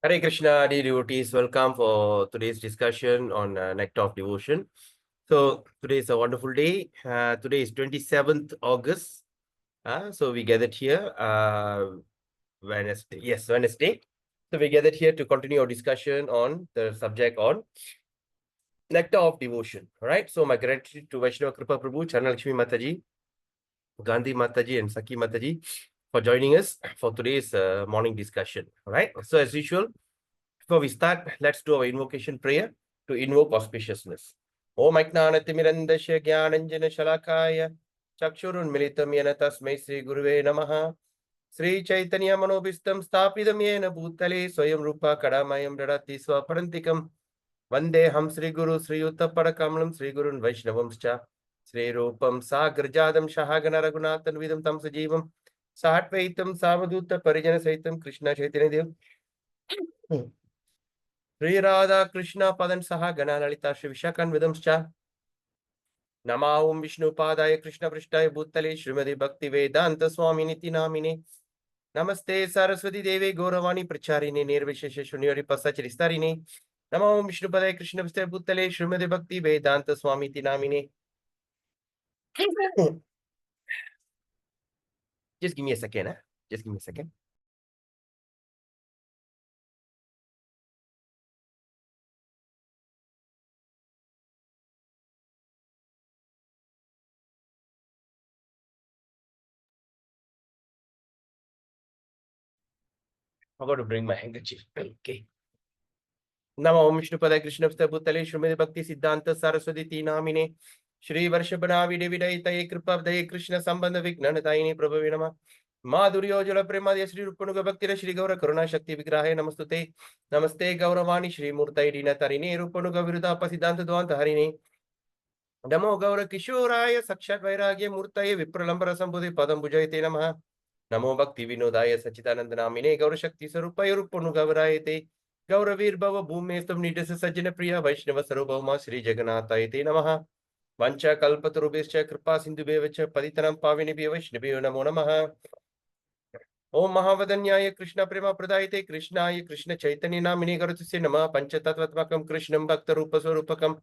Hare Krishna, dear devotees, welcome for today's discussion on Nectar of Devotion. So today is a wonderful day. Today is 27th August. So we gathered here Wednesday. Yes, Wednesday. So we gathered here to continue our discussion on the subject on Nectar of Devotion. All right. So my gratitude to Vaishnava Kripa Prabhu, Charna Lakshmi Mataji, Gandhi Mataji, and Saki Mataji for joining us for today's morning discussion. All right. So as usual, before we start, let's do our invocation prayer to invoke auspiciousness. Om Ajnanatimirandasya Jnananjana Shalakaya Chakshurunmilitam Yena Tasmai Sri Guruve Namaha Sri Chaitanya Manobhistam Stapidam Yena Bhutale Swayam Rupa Kadamayam Dadati Swaparantikam Vandeham Sri Guru Sri Uttaparakamalam Sri Gurun Vaishnavamscha Sri Rupam Sagrajadam Shahagana Raghunathan Vidam Tam Sajivam Sahatvaitam Savaduta Parijana Saitam Krishna Chaitanya Dev Sri Radha Krishna Padan Saha Gana Lalita Shri Vishakan Vidamscha Nama Om Vishnu Padaya Krishna Prishtaya Bhutale Srimadi Bhakti Vedanta Swami Niti Namine Namaste Saraswati Devi Gauravani Pracharine Nirvishesha Shunyori Pasachristarine Nama Om Vishnu Padaya Krishna Prishtaya Bhutale Srimadi Bhakti Vedanta Swami Niti Namine. Just give me a second. Just give me a second. Forgot to bring my handkerchief. Okay. Nama Om Vishnu Padaya Krishna Prishtaya Bhutale Srimadi Bhakti Siddhanta Saraswati Namine Shri Varshapana Vidavidayitaye Kripabdaye Krishna Sambandha Vignanatayini Prabhavi Nama Madhuryojala Premadya Shri Rupanuga Bhaktira Shri Gaura Karuna Shakti Vigrahe Namastute Namaste Gauravani Shri Murtai Dina Tarini Rupanuga Viruddha Pasiddhanta Dvanta Harini Namo Gaura Kishoraya Sakshat Vairagya Murtaye Vipralambara Sambudhi Padam Bujayate Namaha Namo Bhakti Vinodaya Sachidananda Namine Gaura Shakti Sarupaya Rupanuga Varayate Gauravir Bhava Bhumestam Nidasa Sajjana Priya Vaishnava Sarubhama Shri Jagannatayate Namaha Vancha Kalpatarubhescha Kripa Sindhubhyevacha Paditanam Pavinebhyo Vaishnavyo Namo Namaha Om Mahavadanyaya Krishna Prema Pradayate Krishnaya Krishna Chaitanya Namine Garutasya Nama Panchatattvatmakam Krishnam Bhakta Rupa Swarupakam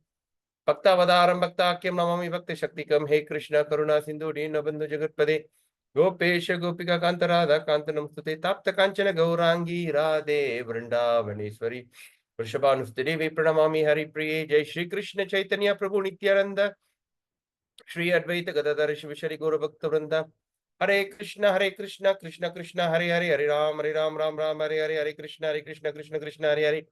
Bhaktavadaram Bhaktakyam Namami Bhakti Shaktikam He Krishna Karuna Sindhu Dinabandhu Jagatpade Gopesha Gopika Kanta Radha Kanta Namstute Tapta Kanchana Gaurangi Radhe Vrindavaneshwari Vrishabhanuste Devi Pranamami Hari Priye Jai Shri Krishna Chaitanya Prabhu Nityananda Shri Advaita Gadadhar Shivashari Gaura Bhakta Vrinda Hare Krishna Krishna Krishna Hare Hare Hare Ram Ram Ram Hare Hare Hare Krishna Krishna Krishna Hare Hare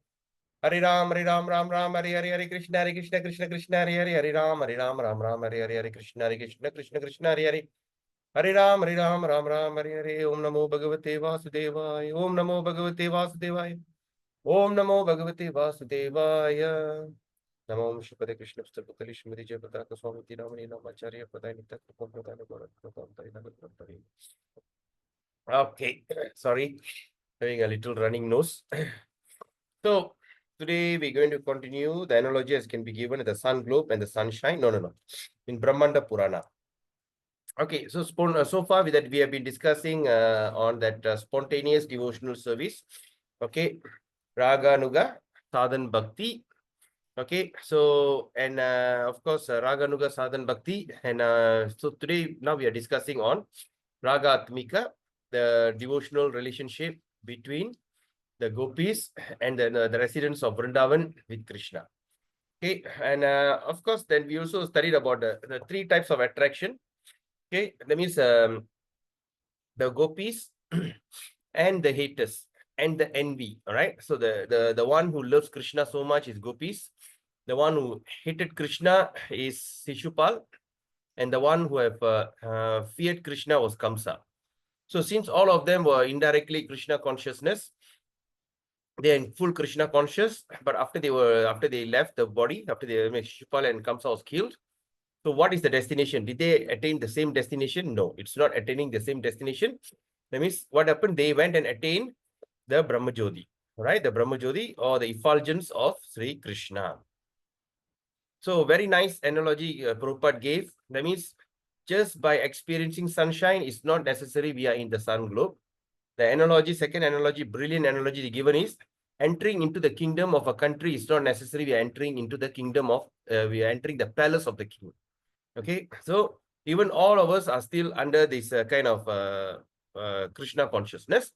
Hare Ram Ram Hare Hare Hare Krishna Krishna Hare Hare Hare Ram Ram Hare Hare Hare Krishna Krishna Hare Hare Hare Ram Ram Hare Hare Om Namo Bhagavate Vasudevaya Om Namo Bhagavate Vasudevaya Om Namo Bhagavate Vasudevaya Namo Om Shri Krishna Putali Shrimati Jaya Pataka Swami Namani Namacharya Padai Nitya Kripam Pradana Bharat. Okay, sorry, having a little running nose. So today we're going to continue the analogy as can be given at the sun globe and the sunshine. No. In Brahmanda Purana. Okay, so so far with that we have been discussing on that spontaneous devotional service. Okay, Raganuga, Sadhan Bhakti. Okay, so and of course Raganuga, Sadhan Bhakti, and so today now we are discussing on Raga Atmika, the devotional relationship between the gopis and then the residents of Vrindavan with Krishna. Okay, and of course, then we also studied about the three types of attraction. Okay, that means the gopis and the haters and the envy. All right, so the one who loves Krishna so much is gopis. The one who hated Krishna is Shishupal, and the one who have feared Krishna was Kamsa. So since all of them were indirectly Krishna consciousness, they are in full Krishna conscious, but after they left the body, after Shishupal and Kamsa was killed, so what is the destination? Did they attain the same destination? No, it's not attaining the same destination. That means what happened? They went and attained the Brahmajyoti, right? The Brahmajyoti or the effulgence of Sri Krishna. So very nice analogy Prabhupada gave. That means just by experiencing sunshine, it's not necessary we are in the sun globe. The analogy, second analogy, brilliant analogy given is entering into the kingdom of a country is not necessary. We are entering into the kingdom of, we are entering the palace of the king. Okay, so even all of us are still under this kind of Krishna consciousness.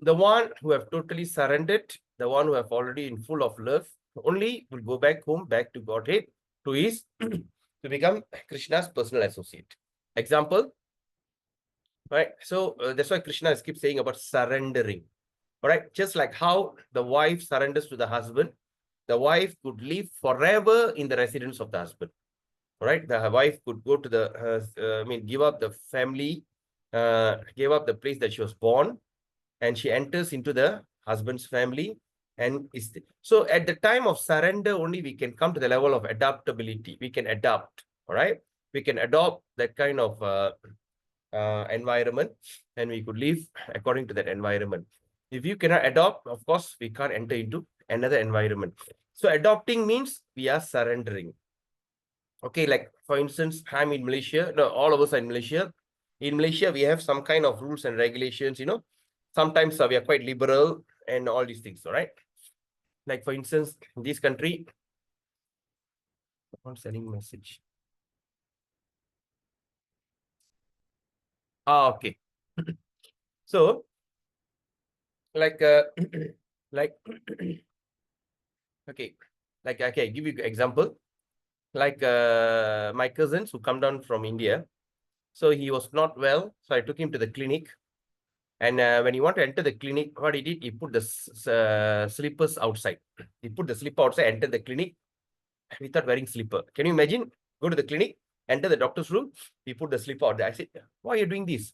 The one who have totally surrendered, the one who have already in full of love, only will go back home, back to Godhead, to his to become Krishna's personal associate. Example, right? So that's why Krishna keeps saying about surrendering. All right, just like how the wife surrenders to the husband, the wife could live forever in the residence of the husband. All right, the wife could go to the, give up the family, give up the place that she was born, and she enters into the husband's family. And so at the time of surrender, only we can come to the level of adaptability. We can adapt, all right? We can adopt that kind of environment, and we could live according to that environment. If you cannot adopt, of course, we can't enter into another environment. So adopting means we are surrendering. Okay, like for instance, I'm in Malaysia. No, all of us are in Malaysia. In Malaysia, we have some kind of rules and regulations, Sometimes we are quite liberal and all these things, all right? Like for instance, in this country, I'm sending message. Okay. So, like, like, okay, give you an example. Like my cousins who come down from India. So he was not well. So I took him to the clinic. And when he wanted to enter the clinic, what he did, he put the slippers outside. He put the slipper outside, enter the clinic without wearing slipper. Can you imagine? Go to the clinic, enter the doctor's room, he put the slipper out there. I said, why are you doing this?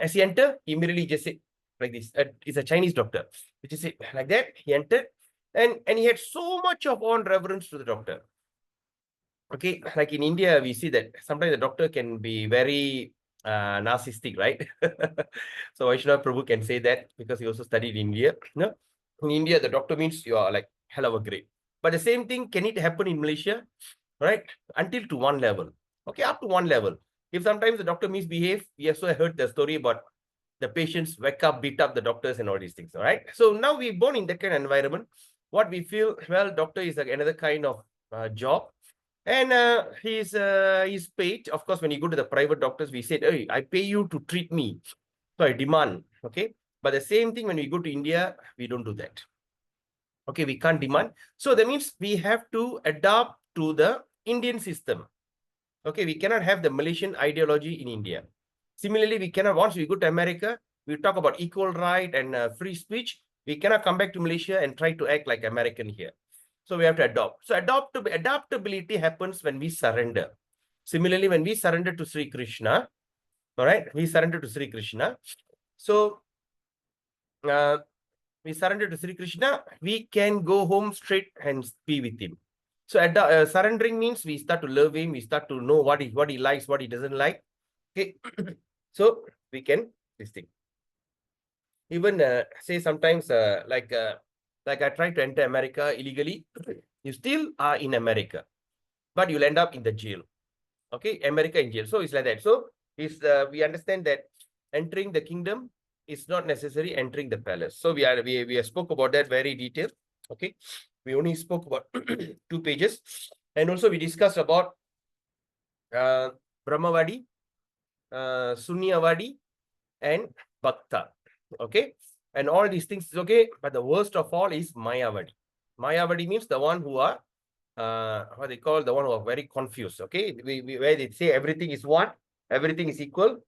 As he entered, he immediately just said like this. It's a Chinese doctor. He just said like that. He entered, and he had so much of awe and reverence to the doctor. Okay, like in India, we see that sometimes the doctor can be very narcissistic, right? So Vaishnava Prabhu can say that because he also studied in India. No? In India, the doctor means you are like hell of a great. But the same thing, can it happen in Malaysia? Right? Until to one level. Okay, up to one level. If sometimes the doctor misbehave, we also heard the story about the patients wake up, beat up the doctors and all these things. All right. So now we're born in that kind of environment. What we feel, well, doctor is like another kind of job. And he's paid. Of course, when you go to the private doctors, we said, hey, I pay you to treat me. So I demand. Okay. But the same thing when we go to India, we don't do that. Okay, we can't demand. So that means we have to adapt to the Indian system. Okay, we cannot have the Malaysian ideology in India. Similarly, we cannot, once we go to America, we talk about equal right and free speech. We cannot come back to Malaysia and try to act like American here. So we have to adopt. So adaptability happens when we surrender. Similarly, when we surrender to Sri Krishna, all right, we surrender to Sri Krishna. So we surrender to Sri Krishna, we can go home straight and be with him. So surrendering means we start to love him, we start to know what he likes, what he doesn't like. Okay, so we can this thing. Even say sometimes like I tried to enter America illegally, you still are in America, but you'll end up in the jail. Okay, America in jail. So it's like that. So we understand that entering the kingdom is not necessarily entering the palace. So we spoke about that very detailed. Okay, we only spoke about 2 pages, and also we discussed about Brahmavadi, Sunyavadi, and Bhakta. Okay, and all these things is okay, but the worst of all is Mayavadi. Mayavadi means the one who are what they call the one who are very confused. Okay, where they say everything is one, everything is equal.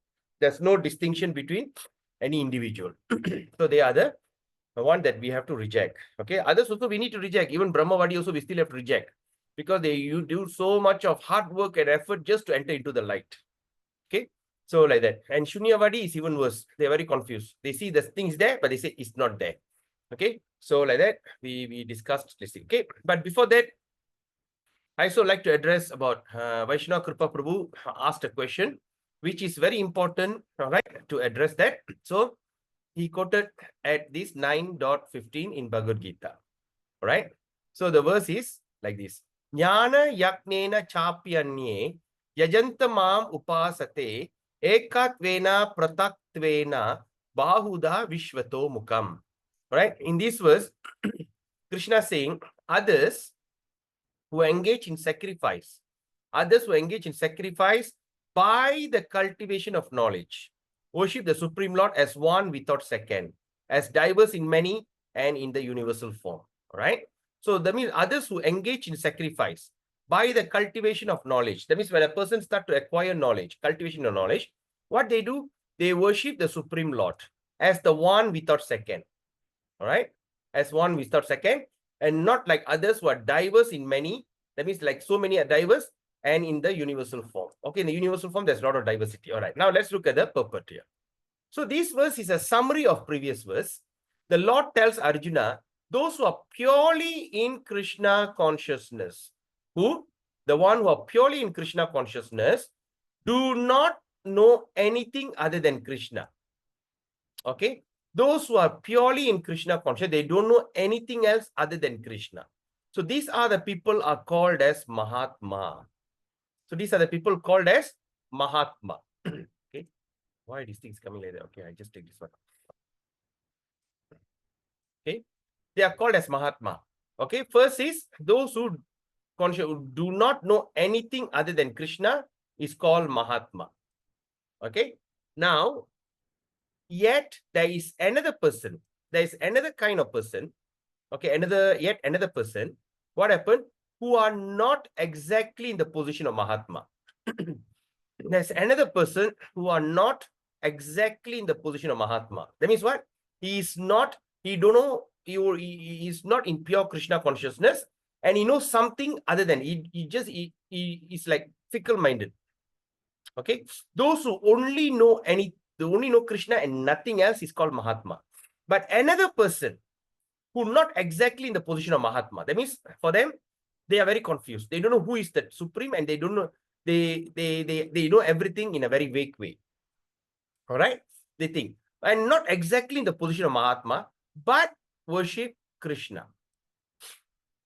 There's no distinction between any individual. So they are the one that we have to reject. Okay, others also we need to reject. Even Brahmavadi also we still have to reject, because you do so much of hard work and effort just to enter into the light. Okay, so like that. And Shunyavadi is even worse. They're very confused. They see the things there, but they say it's not there. Okay, so like that we discussed this thing. Okay, but before that, I also like to address about Vaishnava Kripa Prabhu asked a question, which is very important, all right, to address that. So he quoted at this 9.15 in Bhagavad Gita. All right. So the verse is like this. Jnana yaknena chapyanye yajanta mam upasate ekatvena pratatvena bahuda vishvato mukam. All right. In this verse, Krishna saying, others who engage in sacrifice, others who engage in sacrifice by the cultivation of knowledge, worship the Supreme Lord as one without second, as diverse in many and in the universal form. All right. So that means others who engage in sacrifice by the cultivation of knowledge. That means when a person starts to acquire knowledge, cultivation of knowledge, what they do, they worship the Supreme Lord as the one without second. All right. As one without second, and not like others who are diverse in many. That means like so many are diverse and in the universal form. Okay, in the universal form, there's a lot of diversity. All right. Now let's look at the purport here. So this verse is a summary of previous verse. The Lord tells Arjuna, those who are purely in Krishna consciousness, who? The one who are purely in Krishna consciousness, do not know anything other than Krishna. Okay? Those who are purely in Krishna consciousness, they don't know anything else other than Krishna. So these are the people are called as Mahatma. So these are the people called as Mahatma. Okay? Why are these things coming like that? Okay, I just take this one. Okay? They are called as Mahatma. Okay? First is those who do not know anything other than Krishna is called Mahatma. Okay? Now, yet there is another person. There is another kind of person. Okay, yet another person. What happened? Who are not exactly in the position of Mahatma. There's another person who are not exactly in the position of Mahatma. That means what? He is not, he don't know, he is not in pure Krishna consciousness, and he knows something other than, he is like fickle-minded. Okay? Those who only know they only know Krishna and nothing else is called Mahatma. But another person who not exactly in the position of Mahatma, that means for them, they are very confused. They don't know who is the supreme, and they don't know, they know everything in a very vague way. All right? They think. And not exactly in the position of Mahatma, but worship Krishna.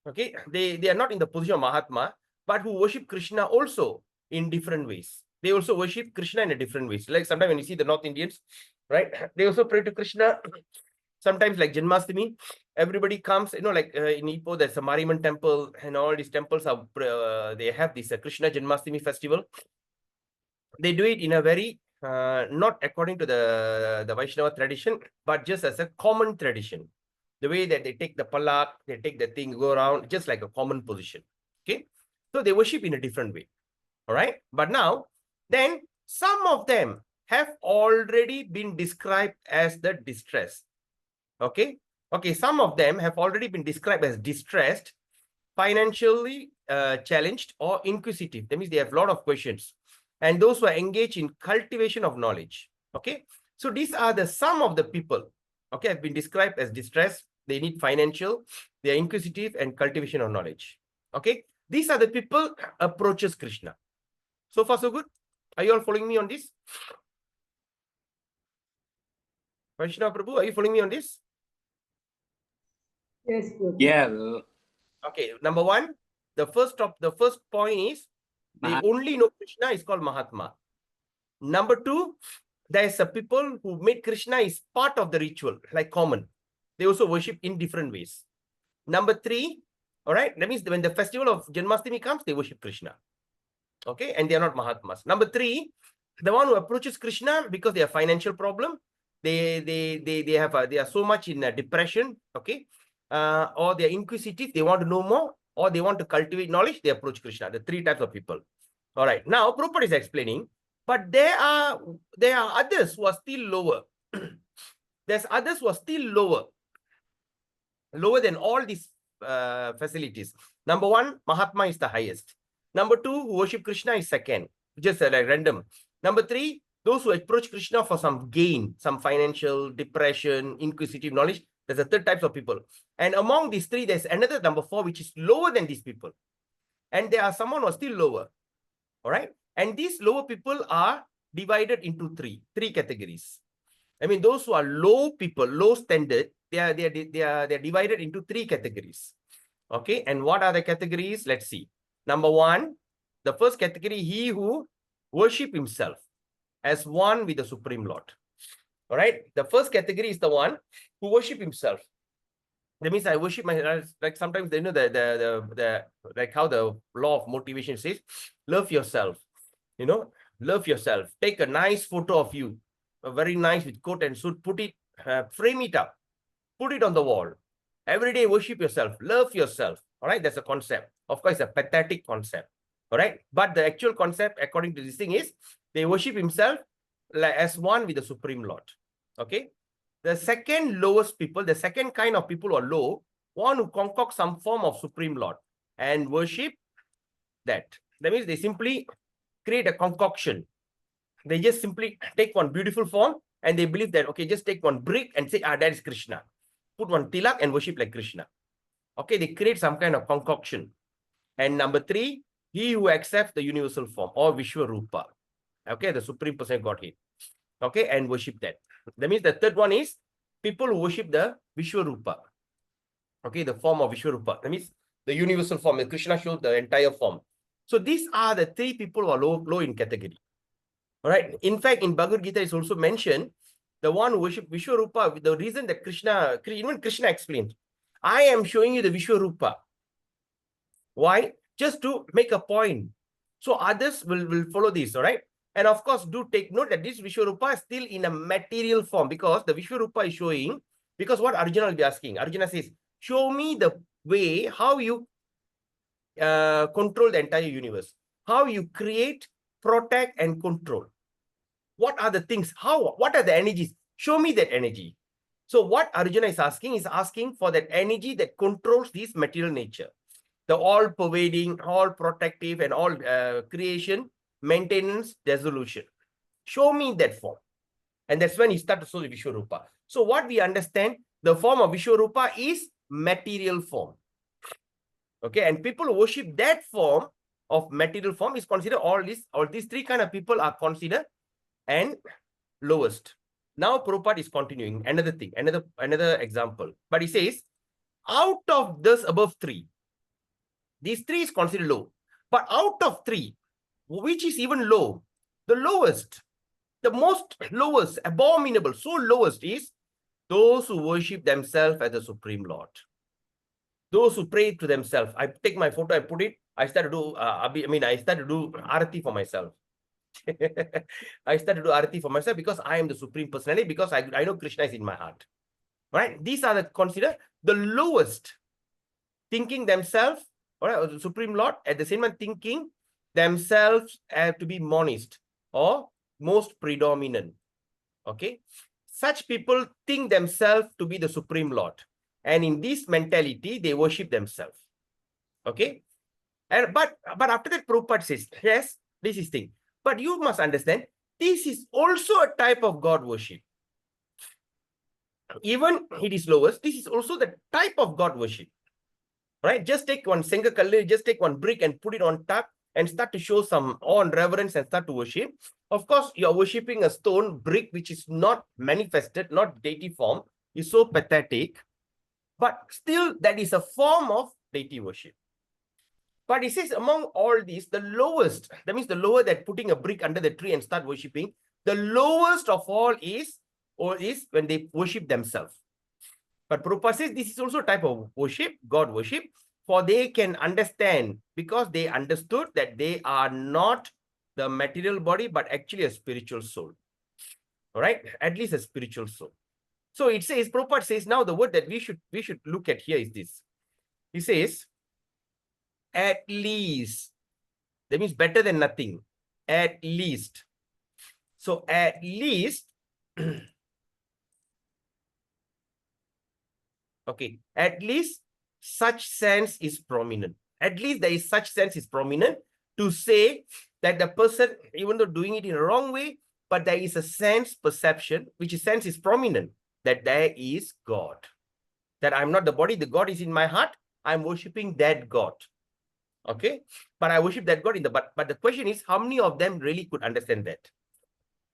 Okay? They are not in the position of Mahatma, but who worship Krishna also in different ways. They also worship Krishna in a different ways. Like sometimes when you see the North Indians, right? They also pray to Krishna. Sometimes like Janmashtami, everybody comes, like in Ipoh, there's a Mariamman temple, and all these temples are, they have this Krishna Janmashtami festival. They do it in a very, not according to the Vaishnava tradition, but just as a common tradition. The way that they take the palak, they take the thing, go around, just like a common position. Okay. So they worship in a different way. All right. But now, then some of them have already been described as the distressed. Okay. Okay. Some of them have already been described as distressed, financially challenged, or inquisitive. That means they have a lot of questions. And those who are engaged in cultivation of knowledge. Okay. So these are the some of the people, okay, have been described as distressed. They need financial, they are inquisitive, and cultivation of knowledge. Okay. These are the people approaches Krishna. So far, so good. Are you all following me on this? Vaishnava Prabhu, are you following me on this? Yes, Prabhu. Yeah. Okay. Number one, the first point is they only know Krishna is called Mahatma. Number two, there's a people who made Krishna is part of the ritual, like common. They also worship in different ways. Number three, all right, that means when the festival of Janmashtami comes, they worship Krishna. Okay, and they are not Mahatmas. Number three, the one who approaches Krishna because they have financial problem, they are so much in depression, okay, or they are inquisitive, they want to know more, or they want to cultivate knowledge, they approach Krishna. The three types of people. All right, now Prabhupada is explaining, but there are others who are still lower. There's others who are still lower than all these facilities. Number one, Mahatma is the highest. Number two, who worship Krishna is second, just like random. Number three, those who approach Krishna for some gain, some financial, depression, inquisitive knowledge. There's a third types of people. And among these three, there's another number four, which is lower than these people. And there are someone who are still lower. All right. And these lower people are divided into three categories. I mean, those who are low people, low standard, they are divided into three categories. Okay. And what are the categories? Let's see. Number one, the first category, he who worship himself as one with the Supreme Lord. All right. The first category is the one who worship himself. That means I worship my, like sometimes they know the like how the law of motivation says, love yourself, you know, love yourself. Take a nice photo of you, a very nice with coat and suit, put it, frame it up, put it on the wall. Every day worship yourself, love yourself. All right, that's a concept. Of course, a pathetic concept. All right, but the actual concept, according to this thing, is they worship himself like as one with the Supreme Lord. Okay. The second lowest people, the second kind of people who are low, want to concoct some form of Supreme Lord and worship that. That means they simply create a concoction. They just simply take one beautiful form and they believe that, okay, just take one brick and say, that is Krishna. Put one tilak and worship like Krishna. Okay, they create some kind of concoction. And number three, he who accepts the universal form or Vishwarupa. Okay, the Supreme Person Godhead. Okay, and worship that. That means the third one is people who worship the Vishwarupa. Okay, the form of Vishwarupa. That means the universal form. The Krishna showed the entire form. So these are the three people who are low in category. All right. In fact, in Bhagavad Gita, it's also mentioned the one who worship Vishwarupa. The reason that even Krishna explained, I am showing you the Vishwarupa. Why? Just to make a point. So others will follow this. All right. And of course, do take note that this Vishwarupa is still in a material form because the Vishwarupa is showing, because what Arjuna will be asking, Arjuna says, show me the way how you control the entire universe, how you create, protect, and control. What are the things? What are the energies? Show me that energy. So what Arjuna is asking for that energy that controls this material nature, the all-pervading, all-protective, and all creation, maintenance, dissolution. Show me that form. And that's when you start to show the Vishwarupa. So what we understand, the form of Vishwarupa is material form. Okay, and people who worship that form of material form is considered all these three kind of people are considered and lowest. Now Prabhupada is continuing another thing, another example. But he says, out of this above three, these three is considered low. But out of three, which is even low, the lowest, the most lowest, abominable, so lowest is those who worship themselves as the Supreme Lord. Those who pray to themselves. I take my photo, I put it, I start to do, I start to do arati for myself. I start to do arati for myself because I am the Supreme Personality, because I know Krishna is in my heart. Right? These are considered the lowest, thinking themselves, or the Supreme Lord, at the same time thinking themselves to be monist or most predominant. Okay? Such people think themselves to be the Supreme Lord. And in this mentality, they worship themselves. Okay? But after that, Prabhupada says, yes, this is thing. But you must understand, this is also a type of God worship. Even it is lowest, this is also the type of God worship. Right? Just take one Sengakalli, just take one brick and put it on top and start to show some awe and reverence and start to worship. Of course, you are worshipping a stone brick which is not manifested, not deity form, is so pathetic. But still, that is a form of deity worship. But it says among all these, the lowest, that means the lower that putting a brick under the tree and start worshipping, the lowest of all is when they worship themselves. But Prabhupada says this is also a type of worship, God worship, for they can understand, because they understood that they are not the material body, but actually a spiritual soul. All right, at least a spiritual soul. So it says, Prabhupada says, now the word that we should look at here is this. He says, at least. That means better than nothing. At least. So at least, okay, at least such sense is prominent. At least there is such sense is prominent to say that the person, even though doing it in a wrong way, but there is a sense perception, which is sense is prominent, that there is God. That I'm not the body, the God is in my heart. I'm worshiping that God. Okay, but I worship that God in the but the question is, how many of them really could understand that?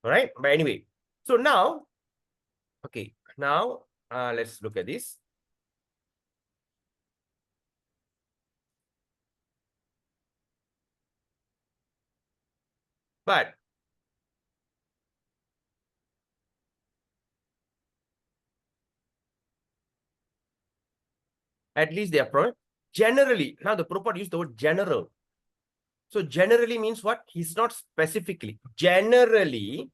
All right, but anyway, so now, okay, now let's look at this. But At least they are generally. Now the Prabhupada used the word general. So generally means what? He's not specifically. Generally,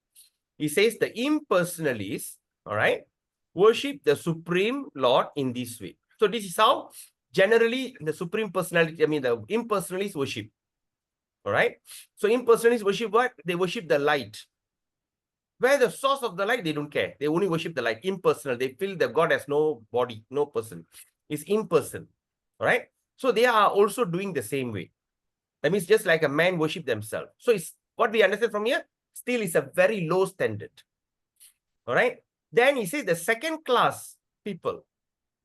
he says the impersonalists, all right, worship the Supreme Lord in this way. So this is how generally the Supreme Personality, I mean the impersonalists worship. All right. So impersonalists worship what? They worship the light. Where the source of the light, they don't care. They only worship the light. Impersonal. They feel that God has no body, no person. It's impersonal. All right. So they are also doing the same way. That means just like a man worship themselves. So it's what we understand from here, still is a very low standard. All right. Then he says the second class people.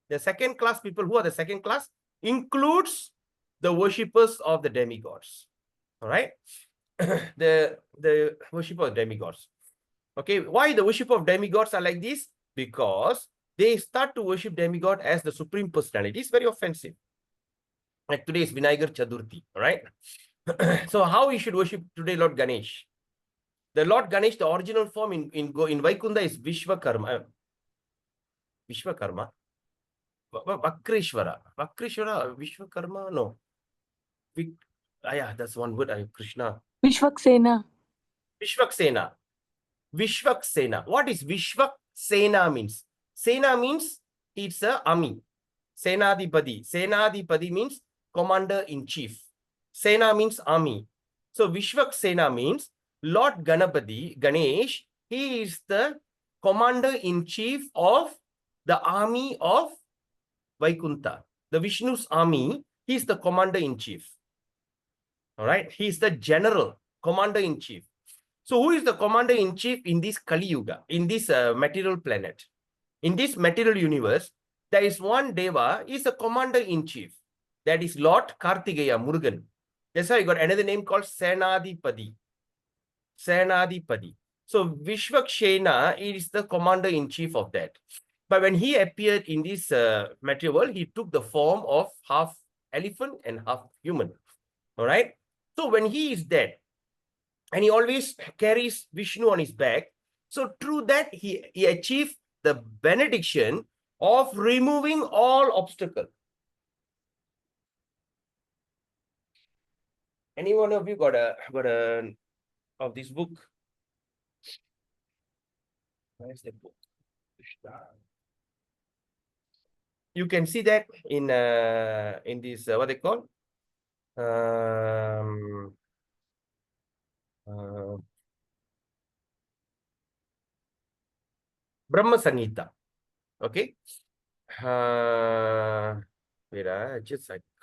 The second class people, who are the second class? Includes the worshippers of the demigods. All right. the worship of demigods. Okay. Why the worship of demigods are like this? Because they start to worship demigod as the supreme personality. It's very offensive. Like today is Vinayagar Chaturthi. All right. So how we should worship today Lord Ganesh? The Lord Ganesh, the original form in Vaikunda is Vishwakarma. Vishwakarma. Vakrishvara. Vakrishvara, Vishwakarma, no. Yeah, that's one word, Krishna. Vishwaksena. Vishwaksena. Vishwaksena. What is Vishwaksena means? Sena means it's an army. Senadipadi. Senadipadi means commander-in-chief. Sena means army. So Vishwaksena means Lord Ganapati, Ganesh, he is the commander-in-chief of the army of Vaikunta. The Vishnu's army, he is the commander-in-chief. All right. He is the general, commander-in-chief. So who is the commander-in-chief in this Kali Yuga, in this material planet? In this material universe, there is one Deva, is a commander-in-chief. That is Lord Kartigeya, Murugan. That's why you got another name called Senadipadi. Senadipadi. So Vishwakshena is the commander-in-chief of that. But when he appeared in this material world, he took the form of half elephant and half human. All right. So when he is dead, and he always carries Vishnu on his back, so through that he achieved the benediction of removing all obstacles. Any one of you got a of this book? Where's the book? You can see that in this what they call Brahma Samhita. Okay. Wait, I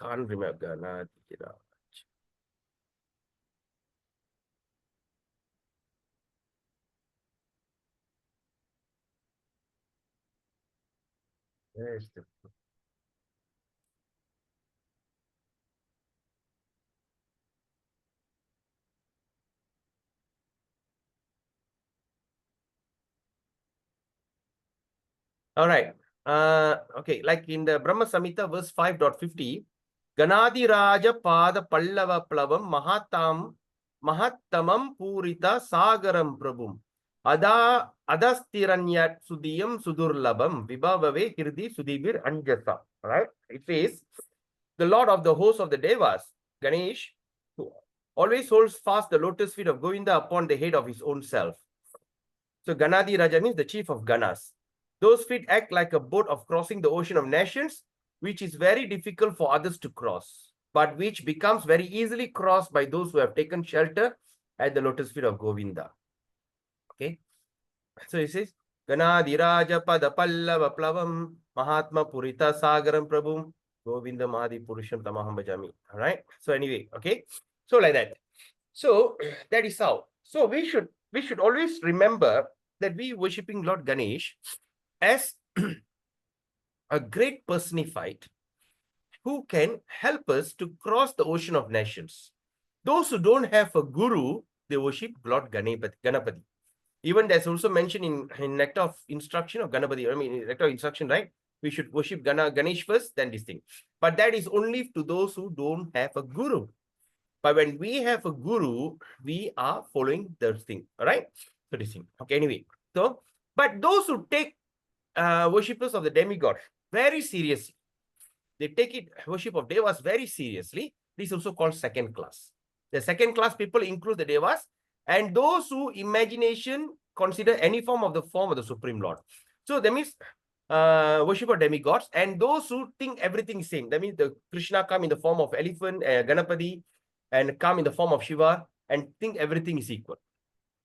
can't remember. Where's the book? All right. Okay, like in the Brahma Samhita, verse 5.50, Ganadi Raja Pada Pallava Plavam Mahattamam Purita Sagaram Prabhum Adastiranyat Sudiyam Sudurlabam Vibhavave Hirdi Sudibir Anjasa. Right? It says, the Lord of the hosts of the Devas, Ganesh, who always holds fast the lotus feet of Govinda upon the head of his own self. So Ganadi Raja means the chief of Ganas. Those feet act like a boat of crossing the ocean of nations, which is very difficult for others to cross, but which becomes very easily crossed by those who have taken shelter at the lotus feet of Govinda. Okay. So he says, Ganadi Raja Pada Pallava Plavam Mahatma Purita Sagaram Prabhum Govinda Madi Purusham Tamaham Bhajami. All right. So anyway, okay. So like that. So that is how. So we should always remember that we worshipping Lord Ganesh as a great personified who can help us to cross the ocean of nations. Those who don't have a guru, they worship Lord Ganapati. Even there's also mentioned in Nectar of Instruction of Ganapati. I mean, Nectar of Instruction, right? We should worship Ganesh first, then this thing. But that is only to those who don't have a guru. But when we have a guru, we are following the thing. All right? So this thing. Okay, anyway. So, but those who take worshippers of the demigod very seriously, they take it, worship of devas very seriously. This is also called second class. The second class people include the devas and those who imagination consider any form of the Supreme Lord. So that means worship of demigods, and those who think everything is same. That means the Krishna come in the form of elephant, Ganapati, and come in the form of Shiva and think everything is equal.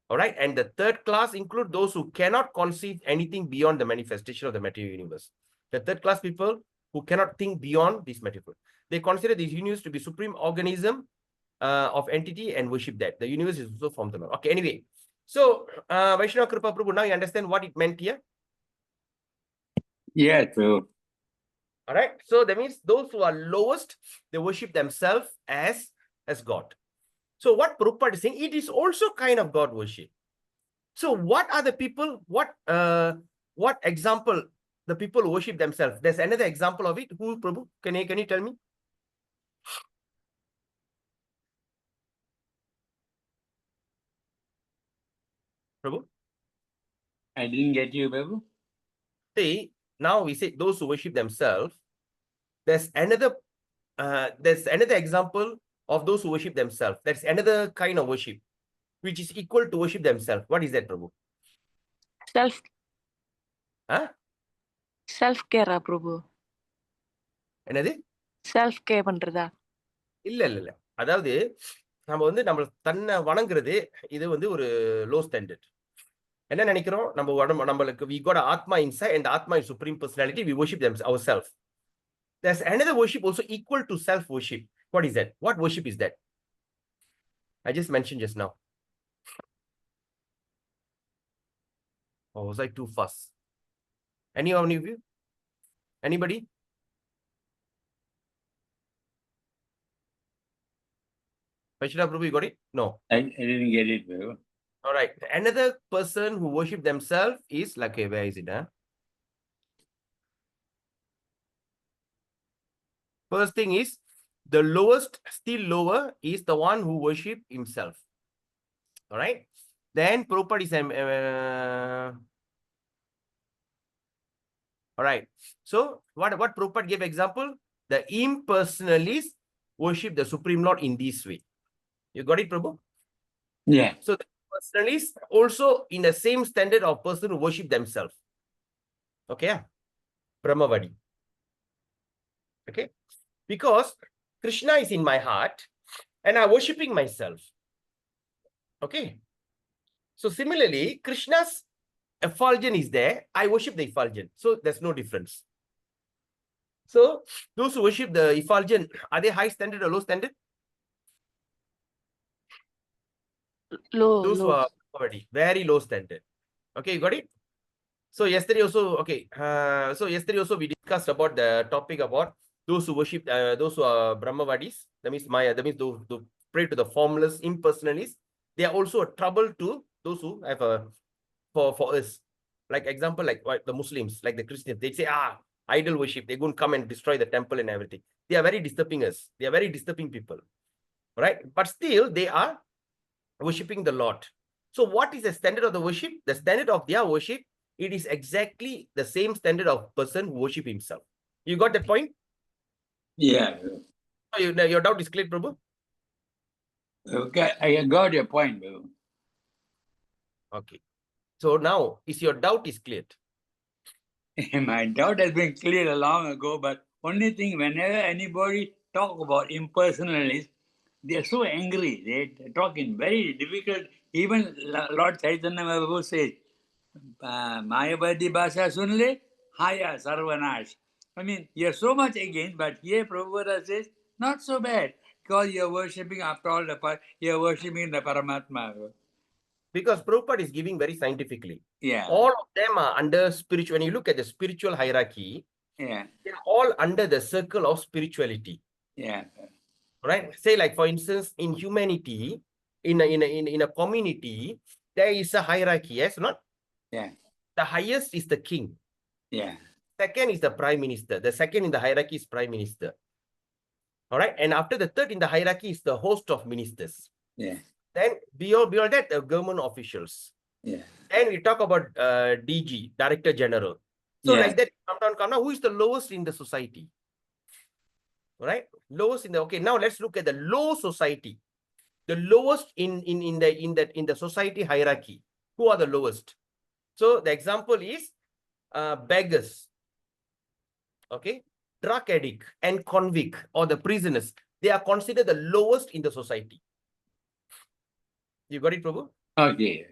All right. And the third class include those who cannot conceive anything beyond the manifestation of the material universe. The third class people who cannot think beyond this material. They consider this universe to be supreme organism of entity and worship that. The universe is also from the Lord. Okay, anyway. So, Vaishnava Kripa Prabhu, now you understand what it meant here? Yeah, true. All right. So that means those who are lowest, they worship themselves as God. So what Prabhupada is saying, it is also kind of God worship. So what are the people, what example the people who worship themselves? There's another example of it. Who, Prabhu? Can you tell me? Prabhu? I didn't get you, Babu. See, now we say those who worship themselves. There's another example of those who worship themselves. That's another kind of worship, which is equal to worship themselves. What is that, Prabhu? Self. Huh? Self-care, Prabhu. என்னது? Self-care பண்றதா? இல்ல. அதாவது நம்ம தன்னை வணங்குறது இது ஒரு low standard. என்ன நினைக்கிறோம்? நம்மளுக்கு we got Atma inside and the Atma is supreme personality. We worship ourselves. There's another worship also equal to self-worship. What is that? What worship is that? I just mentioned just now. Or was I too fast? Any of you? Anybody? Vaishnava Prabhu, you got it? No. I didn't get it, Babu. All right. Another person who worship themselves is like, where is it? First thing is, the lowest, still lower, is the one who worship himself. All right. Then Prabhupada is all right. So what Prabhupada gave example? The impersonalists worship the Supreme Lord in this way. You got it, Prabhu? Yeah. So the personalists also in the same standard of person who worship themselves. Okay. Brahmavadi. Okay. Because Krishna is in my heart and I'm worshipping myself. Okay. So similarly, Krishna's effulgence is there. I worship the effulgence. So there's no difference. So those who worship the effulgence, are they high standard or low standard? Low. Those who are already very low standard. Okay, you got it? So yesterday also, okay. So yesterday also we discussed about the topic about those who worship, those who are Brahmavadis. That means those who pray to the formless impersonalists. They are also a trouble to those who have a for us. Like example, like the Muslims, like the Christians, they say, idol worship. They're going to come and destroy the temple and everything. They are very disturbing us. They are very disturbing people, right? But still, they are worshipping the Lord. So what is the standard of the worship? The standard of their worship, it is exactly the same standard of person who worship himself. You got that point? Yeah. Your doubt is clear, Prabhu? Okay, I got your point, Babu. Okay. So now, is your doubt is cleared? My doubt has been cleared long ago, but only thing, whenever anybody talk about impersonalists, they are so angry. They talk in very difficult, even Lord Chaitanya Mahaprabhu says, Mayavadi Bhasha Sunle, Haya Sarvanash. I mean, you're so much against, but here Prabhupada says, not so bad, because you're worshipping, after all, you're worshipping the Paramatma. Because Prabhupada is giving very scientifically. Yeah. All of them are under spiritual. When you look at the spiritual hierarchy, Yeah. they're all under the circle of spirituality. Yeah. Right? Say, like, for instance, in humanity, in a community, there is a hierarchy, yes or not? Yeah. The highest is the king. Yeah. Second is the prime minister. The second in the hierarchy is prime minister. All right. And after the third in the hierarchy is the host of ministers. Yeah. Then beyond that, the government officials. Yeah. Then we talk about DG, Director General. So Yeah. like that, come down. Who is the lowest in the society? right? Lowest in the, okay, now let's look at the low society. The lowest in the society hierarchy. Who are the lowest? So the example is beggars, okay, drug addict and convict or the prisoners. They are considered the lowest in the society. You got it, Prabhu? Okay.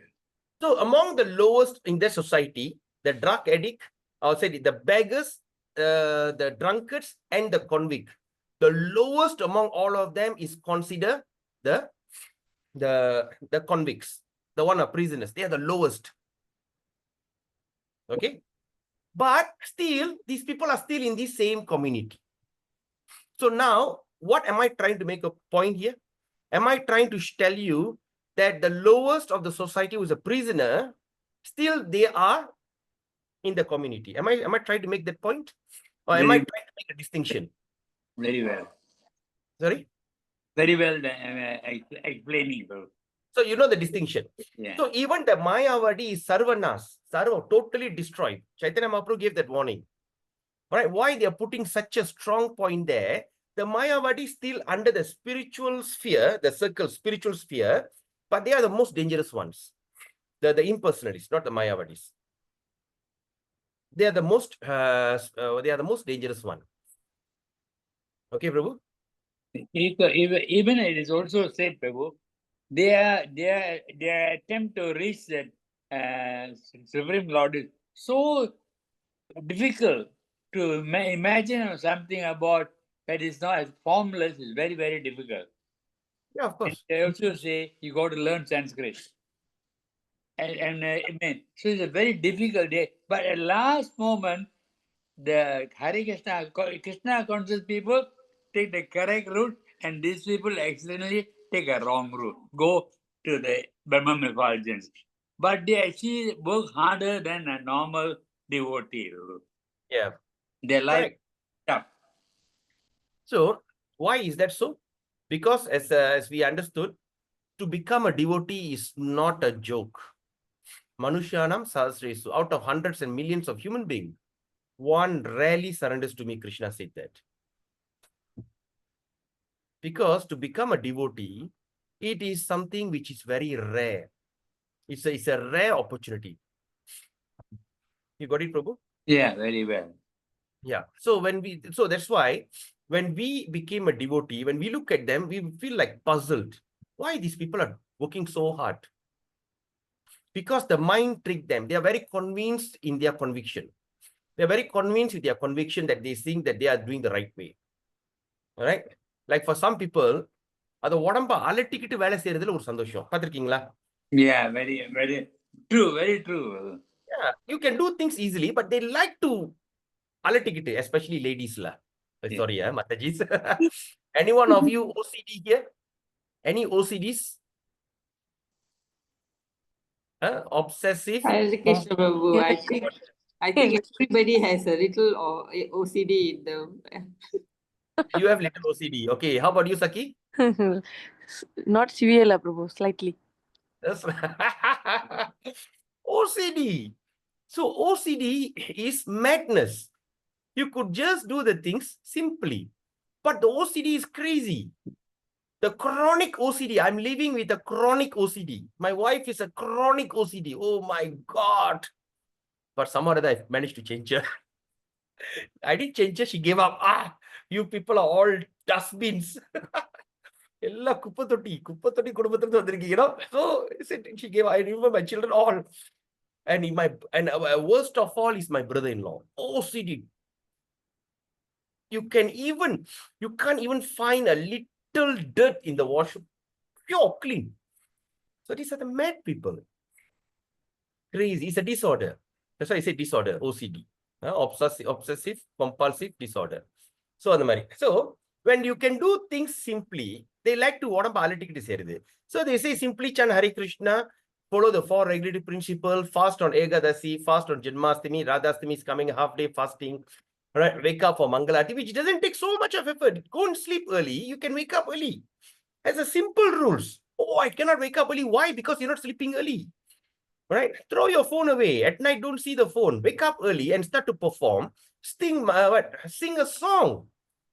So among the lowest in the society, the drug addict, or say the beggars, the drunkards, and the convict. The lowest among all of them is considered the convicts, the one are prisoners. They are the lowest. Okay, but still, these people are still in the same community. So now, what am I trying to make a point here? Am I trying to tell you that the lowest of the society who is a prisoner, still they are in the community? Am I trying to make that point? Or am I Very, trying to make a distinction? very well. Sorry? Very well explaining, bro. So you know the distinction. Yeah. So even the Mayavadi is Sarvanas, Sarva, totally destroyed. Chaitanya Mahaprabhu gave that warning. Right? Why they are putting such a strong point there? The Mayavadi is still under the spiritual sphere, the circle, spiritual sphere, but they are the most dangerous ones. The impersonalists, not the Mayavadis. They are the most dangerous one. Okay, Prabhu? Even it is also said, Prabhu, their attempt to reach that Supreme Lord is so difficult to imagine something about that is not as formless is very, very difficult. Yeah, of And course. they also say you got to learn Sanskrit. And I mean, so it's a very difficult day. But at last moment, the Hare Krishna conscious people take the correct route, and these people accidentally take a wrong route, go to the Brahman effulgence. But they actually work harder than a normal devotee. Yeah. Their life Correct. tough. So why is that so? Because as we understood, to become a devotee is not a joke. Manushyanam sahasresu. Out of hundreds and millions of human beings, one rarely surrenders to me, Krishna said that. Because to become a devotee, it is something which is very rare. It's a rare opportunity. You got it, Prabhu? Yeah, very well. Yeah. So that's why when we became a devotee, when we look at them, we feel like puzzled. Why these people are working so hard? Because the mind tricked them. They are very convinced in their conviction. They are very convinced with their conviction that they think that they are doing the right way. All right? Like for some people, அது உடம்ப அலட்டிக்கிட்டு வேலை செய்யறதுல ஒரு சந்தோஷம். பார்த்திருக்கீங்களா? Yeah, very, very true, very true. Yeah, you can do things easily, but they like to அலட்டிக்கிட்டு, especially ladies la. Yeah. Sorry, Matajis. Any one of you OCD here? Any OCDs? Obsessive? Hare Krishna Prabhu. I think everybody has a little OCD in them. You have little OCD. Okay, how about you, Saki? Not severe, lah, Prabhu. Slightly. That's OCD. So OCD is madness. You could just do the things simply, but the OCD is crazy. The chronic OCD. I'm living with a chronic OCD. My wife is a chronic OCD. Oh my God. But somehow or other, I managed to change her. I didn't change her. She gave up. You people are all dustbins. எல்லா குப்பை தொட்டி குடும்பத்திலிருந்து வந்திருக்கீங்க, you know. So she gave. I remember my children all, and worst of all is my brother-in-law. OCD. You can't even find a little dirt in the washroom. Pure clean. So these are the mad people. Crazy. It's a disorder. That's why I say disorder. OCD. Obsessive compulsive disorder. So அந்த மாதிரி. So when you can do things simply, they like to உடம்பு அலட்டிக்கிட்டு செய்யுது. So they say simply chant Hare Krishna, follow the 4 regulative principle, fast on Ekadasi, fast on Janmashtami, Radhastami is coming, half day fasting, right? Wake up for Mangalati, which doesn't take so much of effort. Go and sleep early. You can wake up early. As a simple rules. Oh, I cannot wake up early. Why? Because you're not sleeping early. Right? Throw your phone away. At night, don't see the phone. Wake up early and start to perform. Sing a song.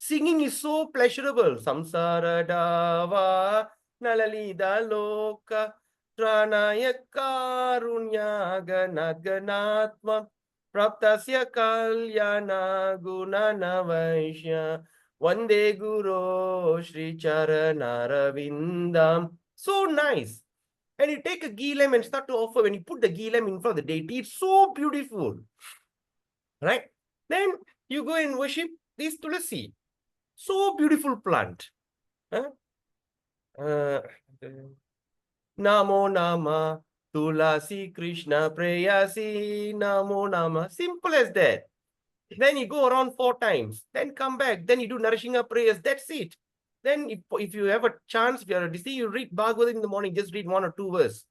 Singing is so pleasurable. Samsara dava nalalida loka tranaya karunya ganatma praptasya kalyana gunana vaishya Vande Guru Shri Charanaravinda. So nice. And you take a ghee lamp and start to offer. When you put the ghee lamp in front of the deity, it's so beautiful. Right? Then you go and worship this tulasi. So beautiful plant. Huh? Namo Nama Tulasi Krishna Preyasi Namo Nama. Simple as that. Then you go around 4 times. Then come back. Then you do Narashinga prayers. That's it. Then if you have a chance, if you're a DC, you read Bhagavatam in the morning. Just read 1 or 2 verses.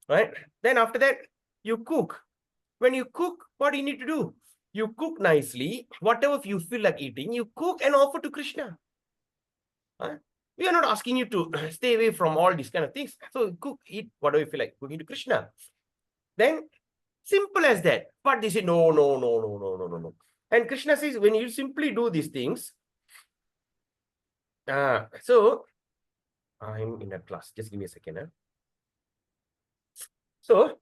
Right? Then after that, you cook. When you cook, what do you need to do? You cook nicely. Whatever you feel like eating, you cook and offer to Krishna. Huh? We are not asking you to stay away from all these kind of things. So cook, eat whatever you feel like cooking to Krishna. Then simple as that. But they say, no. And Krishna says, when you simply do these things, so I'm in a class. Just give me a second. So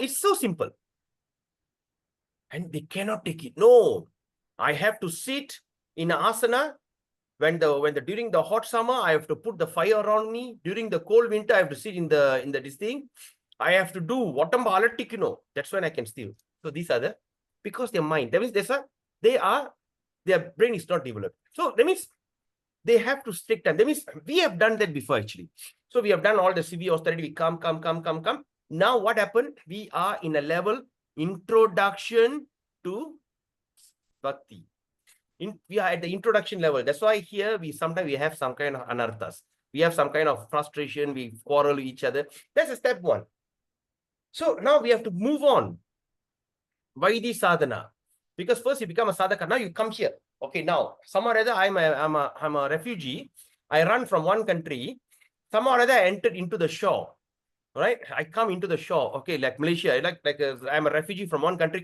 it's so simple. And they cannot take it. No, I have to sit in an asana. During the hot summer, I have to put the fire around me. During the cold winter, I have to sit in this thing. I have to do that's when I can steal. So these are because their mind, that means their brain is not developed. So that means they have to stick time. That means we have done that before actually. So we have done all the severe austerity. We come. Now what happened? We are in a level introduction to bhakti. We are at the introduction level. That's why here sometimes we have some kind of anarthas. We have some kind of frustration. We quarrel with each other. That's a step 1. So now we have to move on. Vaidhi sadhana. Because first you become a sadhaka. Now you come here. Okay, now somehow or other I'm a refugee. I run from one country. Somehow or other I entered into the shore. Right? I come into the shore. Okay, like Malaysia. I'm a refugee from one country.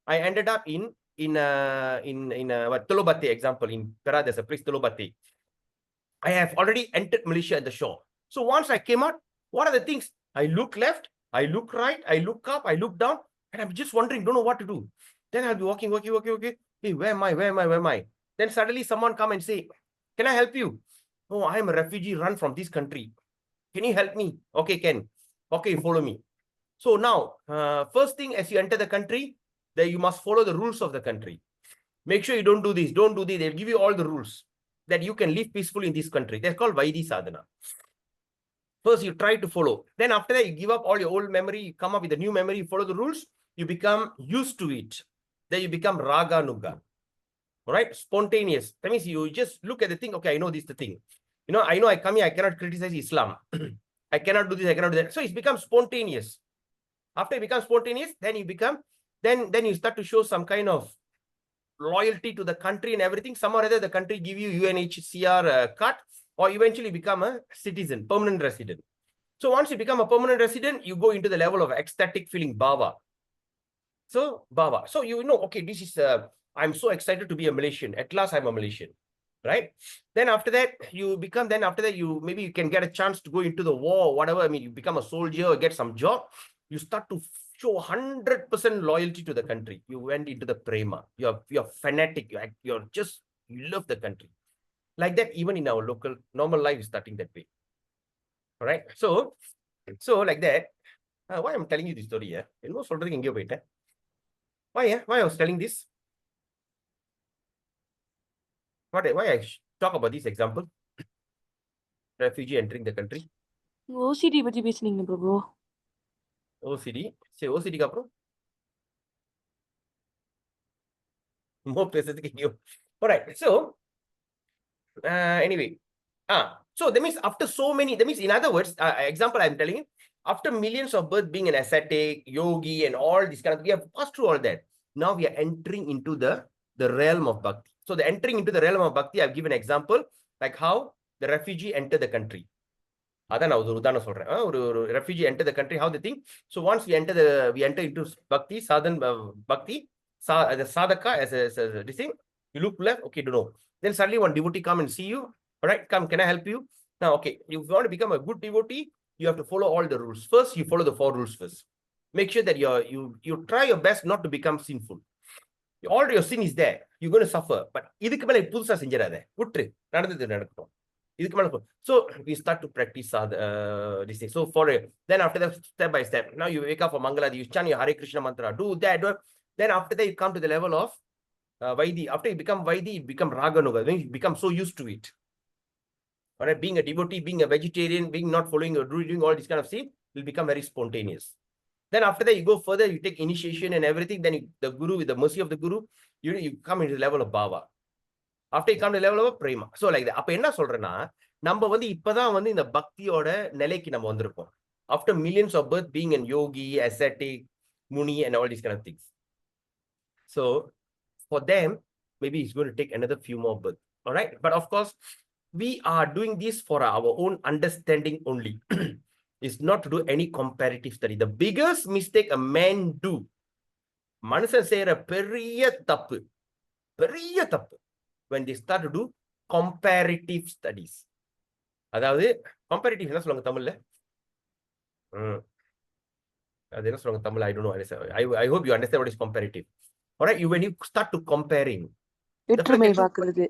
I ended up in Telobate example. In Perak, there's a place Telobate. I have already entered Malaysia at the shore. So once I came out, what are the things? I look left, I look right, I look up, I look down, and I'm just wondering, don't know what to do. Then I'll be walking. Hey, where am I? Then suddenly someone come and say, can I help you? Oh, I am a refugee, run from this country. Can you help me? Okay, Ken. Okay, follow me. So now, first thing, as you enter the country, that you must follow the rules of the country. Make sure you don't do this, don't do this. They'll give you all the rules that you can live peacefully in this country. They're called Vaidhi sadhana. First, you try to follow. Then after that, you give up all your old memory. You come up with a new memory. You follow the rules. You become used to it. Then you become Raganuga. All right? Spontaneous. That means you just look at the thing. Okay, I know this is the thing. I know I come here. I cannot criticize Islam. I cannot do this. I cannot do that. So it becomes spontaneous. After it becomes spontaneous, then you start to show some kind of loyalty to the country and everything. Somehow or other, the country give you UNHCR card, or eventually become a citizen, permanent resident. So once you become a permanent resident, you go into the level of ecstatic feeling, bhava. So bhava. So okay, this is I'm so excited to be a Malaysian. At last, I'm a Malaysian, right? Then after that, you maybe you can get a chance to go into the war, or whatever. I mean, you become a soldier or get some job. You start to show 100% loyalty to the country. You went into the prema. You're fanatic. You love the country. Like that, even in our normal life is starting that way. All right. So like that. Why I'm telling you this story? Why I was telling this? Why I talk about this example? Refugee entering the country. OCD பத்தி பேசுனீங்க பிரபு. OCD. சரி, OCD க்கு அப்புறம் more பேசுறதுக்கு எங்கேயோ. All right. So anyway, so that means after so many, that means in other words, example I'm telling you, after millions of births being an ascetic, yogi, and all this kind of, we have passed through all that. Now we are entering into the realm of bhakti. So the entering into the realm of bhakti, I've given an example, like how the refugee entered the country. அதான் நான் ஒரு உதாரணம் சொல்றேன். ஒரு refugee enter the country, how they think. So once we enter into bhakti, sadhan bhakti, the sadhaka as a this thing. You look left, okay, don't know. Then suddenly one devotee come and see you. All right, come, can I help you? Now, okay, if you want to become a good devotee, you have to follow all the rules. First, you follow the 4 rules first. Make sure that you try your best not to become sinful. All your sin is there. You're going to suffer. But இதுக்கு மேல புதுசா செஞ்சிராத. விட்டுரு. நடந்தது நடக்கட்டும். இதுக்கு மேல so we start to practice this thing. So then after that, step by step. Now you wake up for Mangaladi, you chant your Hare Krishna mantra. Do that. Then after that, you come to the level of Vaidi. After you become Vaidi, you become Raganuga. Then you become so used to it. All right, being a devotee, being a vegetarian, being not following or doing all this kind of thing will become very spontaneous. Then after that, you go further, you take initiation and everything. Then the Guru, with the mercy of the Guru, you come into the level of Bhava. After you come to the level of Prema. So like that. அப்ப என்ன சொல்றேன்னா, நம்ம வந்து இப்பதான் வந்து இந்த பக்தியோட நிலைக்கு நம்ம வந்திருக்கோம். After millions of birth being a yogi, ascetic, muni, and all these kind of things. So for them, maybe it's going to take another few more births. All right. But of course, we are doing this for our own understanding only. It's not to do any comparative study. The biggest mistake a man do, மனுஷன் செய்யற பெரிய தப்பு when they start to do comparative studies. அதாவது comparative என்ன சொல்லுவாங்க தமிழ்ல? அது என்ன சொல்லுவாங்க தமிழ்ல? I don't know. I hope you understand what is comparative. All right, when you start to comparing, வேற்றுமை பார்க்கிறது.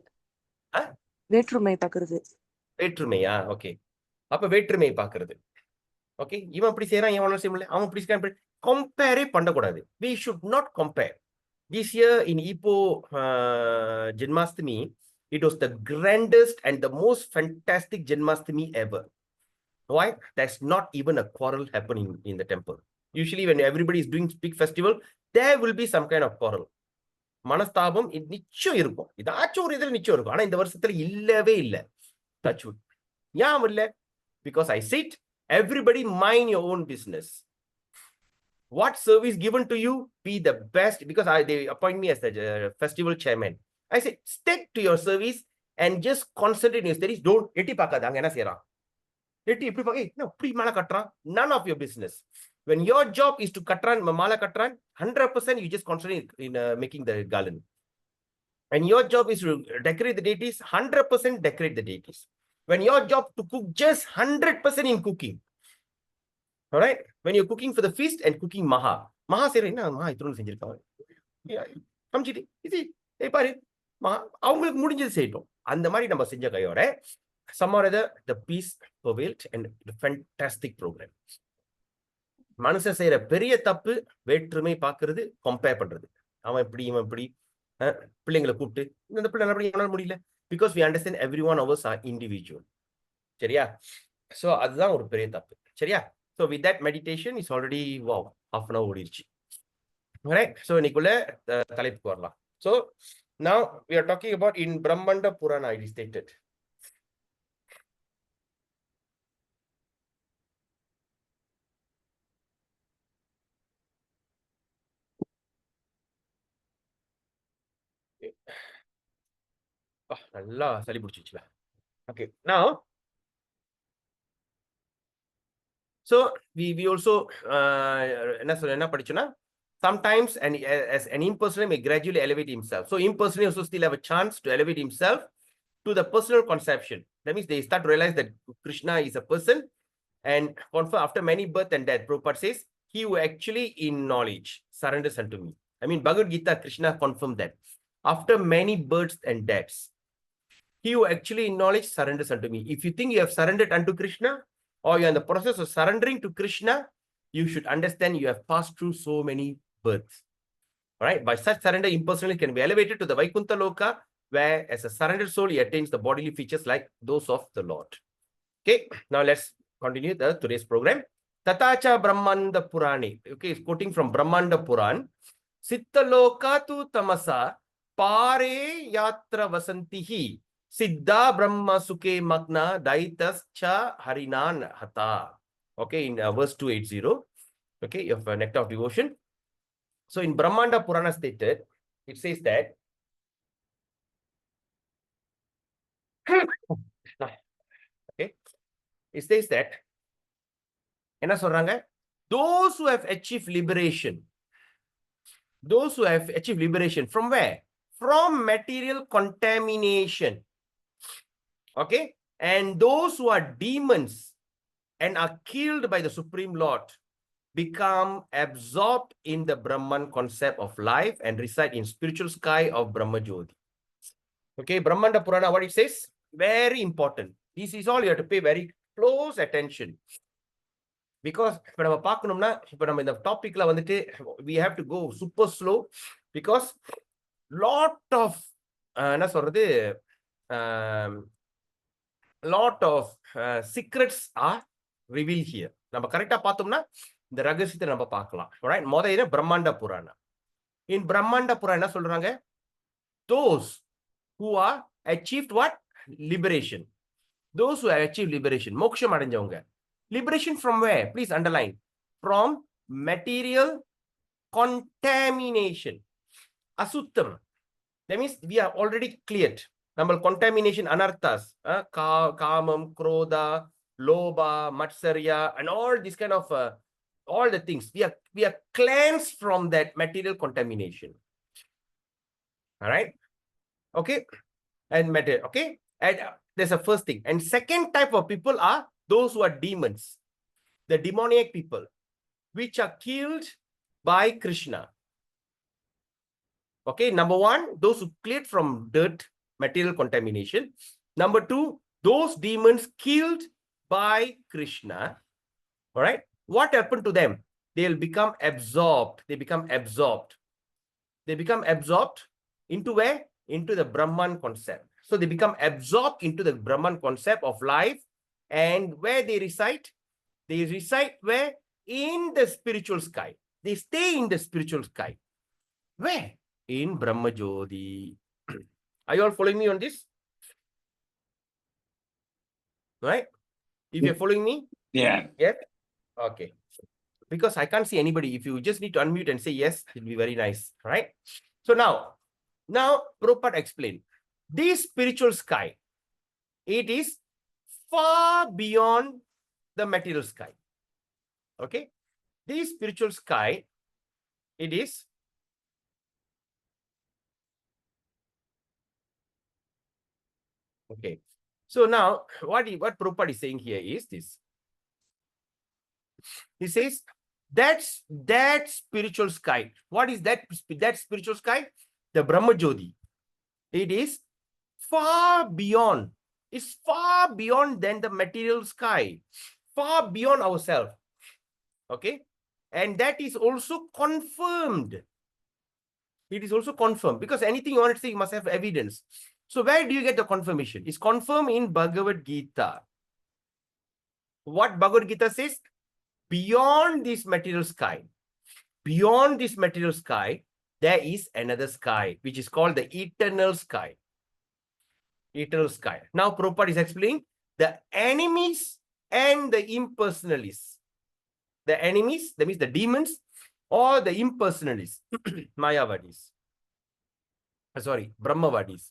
வேற்றுமை பார்க்கிறது. வேற்றுமையா? ஓகே. அப்ப வேற்றுமை பார்க்கிறது. ஓகே, இவன் அப்படி செய்யறான், இவன் செய்யல, அவன் அப்படி செய்யறான். கம்பேரே பண்ணக்கூடாது. We should not compare. This year in Ipo Janmashtami, it was the grandest and the most fantastic Janmashtami ever. Why? There's not even a quarrel happening in the temple. Usually when everybody is doing big festival, there will be some kind of quarrel. மனஸ்தாபம் நிச்சயம் இருக்கும். ஏதாச்சும் ஒரு இதில் நிச்சயம் இருக்கும். ஆனா இந்த வருஷத்துல இல்லவே இல்லை. டச்வுட். ஏன் இல்ல? Because I sit, everybody mind your own business. What service given to you, be the best. Because they appoint me as the festival chairman. I say, stick to your service and just concentrate on your studies. Don't எட்டி பார்க்காத, அங்க என்ன செய்யறான், எட்டி இப்படி பார்க்க, இப்படி மாலை கட்டுறான். None of your business. When your job is to katran, mala katran, 100% you just concentrate in making the garland. And your job is to decorate the deities, 100% decorate the deities. When your job to cook, just 100% in cooking. All right? When you're cooking for the feast and cooking maha. Maha say, maha ithronu senjirukanga. Kamchiti, இது பாரு, அவங்களுக்கு முடிஞ்சது செய்யட்டும். அந்த மாதிரி நம்ம செஞ்ச கையோட somehow the peace prevailed and the fantastic program. மனுஷன் செய்யற பெரிய தப்பு வேற்றுமை பார்க்கிறது, கம்பேர் பண்றது. அவன் இப்படி, இவன் இப்படி, பிள்ளைங்களை கூப்பிட்டு இந்த பிள்ளை அப்படி என்னால முடியல. Because we understand everyone of us are individual. சரியா? So அதுதான் ஒரு பெரிய தப்பு. சரியா? So with that meditation is already half an hour ஓடிருச்சு. Right? So இன்னைக்குள்ள தலைப்புக்கு வரலாம். So now we are talking about in Brahmanda Purana, it is stated. நல்லா சளி பிடிச்சிச்சுல. Okay, now so we also என்ன படிச்சோம்னா, sometimes as an impersonal may gradually elevate himself. So impersonal also still have a chance to elevate himself to the personal conception. That means they start to realize that Krishna is a person and confirm after many birth and death. Prabhupada says, he who actually in knowledge surrenders unto me. I mean, Bhagavad Gita, Krishna confirmed that. After many births and deaths, he who actually in knowledge surrenders unto me. If you think you have surrendered unto Krishna, or you're in the process of surrendering to Krishna, you should understand you have passed through so many births. All right? By such surrender, impersonally can be elevated to the Vaikuntha Loka, where as a surrendered soul, he attains the bodily features like those of the Lord. Okay, now let's continue today's program. Tatacha Brahmanda Purani. Okay, it's quoting from Brahmanda Puran. Sittaloka tu tamasa pare yatra vasantihi. Siddha Brahma Sukhe Magna Daitas Cha Harinan Hata. Okay, in verse 280. Okay, of Nectar of Devotion. So in Brahmanda Purana stated, it says that okay, it says that என்ன சொல்றாங்க? Those who have achieved liberation, Those who have achieved liberation from where? From material contamination. Okay. And those who are demons and are killed by the Supreme Lord become absorbed in the Brahman concept of life and reside in spiritual sky of Brahma Jyoti. Okay, Brahmanda Purana, what it says? Very important. This is all you have to pay very close attention. Because இப்போ நம்ம பார்க்கணும்னா இப்போ நம்ம இந்த டாபிக்ல வந்துட்டு we have to go super slow because lot of என்ன சொல்றது lot of secrets are revealed here. நம்ம கரெக்டா பார்த்தோம்னா இந்த ரகசியத்தை நம்ம பார்க்கலாம். Alright, முதல்ல பிரம்மாண்ட புராணா. In பிரம்மாண்ட புராணா என்ன சொல்றாங்க? Those who are achieved what? Liberation. Those who have achieved liberation. Moksham அடைஞ்சவங்க. Liberation from where? Please underline. From material contamination. Asuttam. That means we are already cleared. Number contamination anarthas. Kamam, Krodha, Loba, Matsarya, and all this kind of all the things. We are cleansed from that material contamination. All right. Okay. And matter. Okay. And there's a first thing. And second type of people are those who are demons, the demoniac people, which are killed by Krishna. Okay, number one, those who cleared from dirt, material contamination. Number two, those demons killed by Krishna. All right, what happened to them? They'll become absorbed. They become absorbed. They become absorbed into where? Into the Brahman concept. So they become absorbed into the Brahman concept of life. And where they reside? They reside where? In the spiritual sky. They stay in the spiritual sky. Where? In Brahma Jyoti. Are you all following me on this? Right? If you're following me? Yeah. Yes? Okay. Because I can't see anybody. If you just need to unmute and say yes, it'll be very nice. Right? So now Prabhupada explained. This spiritual sky, it is far beyond the material sky. Okay? This spiritual sky, it is okay. So now what Prabhupada is saying here is this. He says that's that spiritual sky. What is that spiritual sky? The Brahma Jyoti. It is far beyond. It's far beyond than the material sky. Far beyond ourselves. Okay? And that is also confirmed. It is also confirmed because anything you want to say, you must have evidence. So where do you get the confirmation? It's confirmed in Bhagavad Gita. What Bhagavad Gita says? Beyond this material sky, there is another sky, which is called the eternal sky. Eternal sky. Now Prabhupada is explaining the enemies and the impersonalists. The enemies, that means the demons, or the impersonalists, Mayavadis. Sorry, Brahmavadis,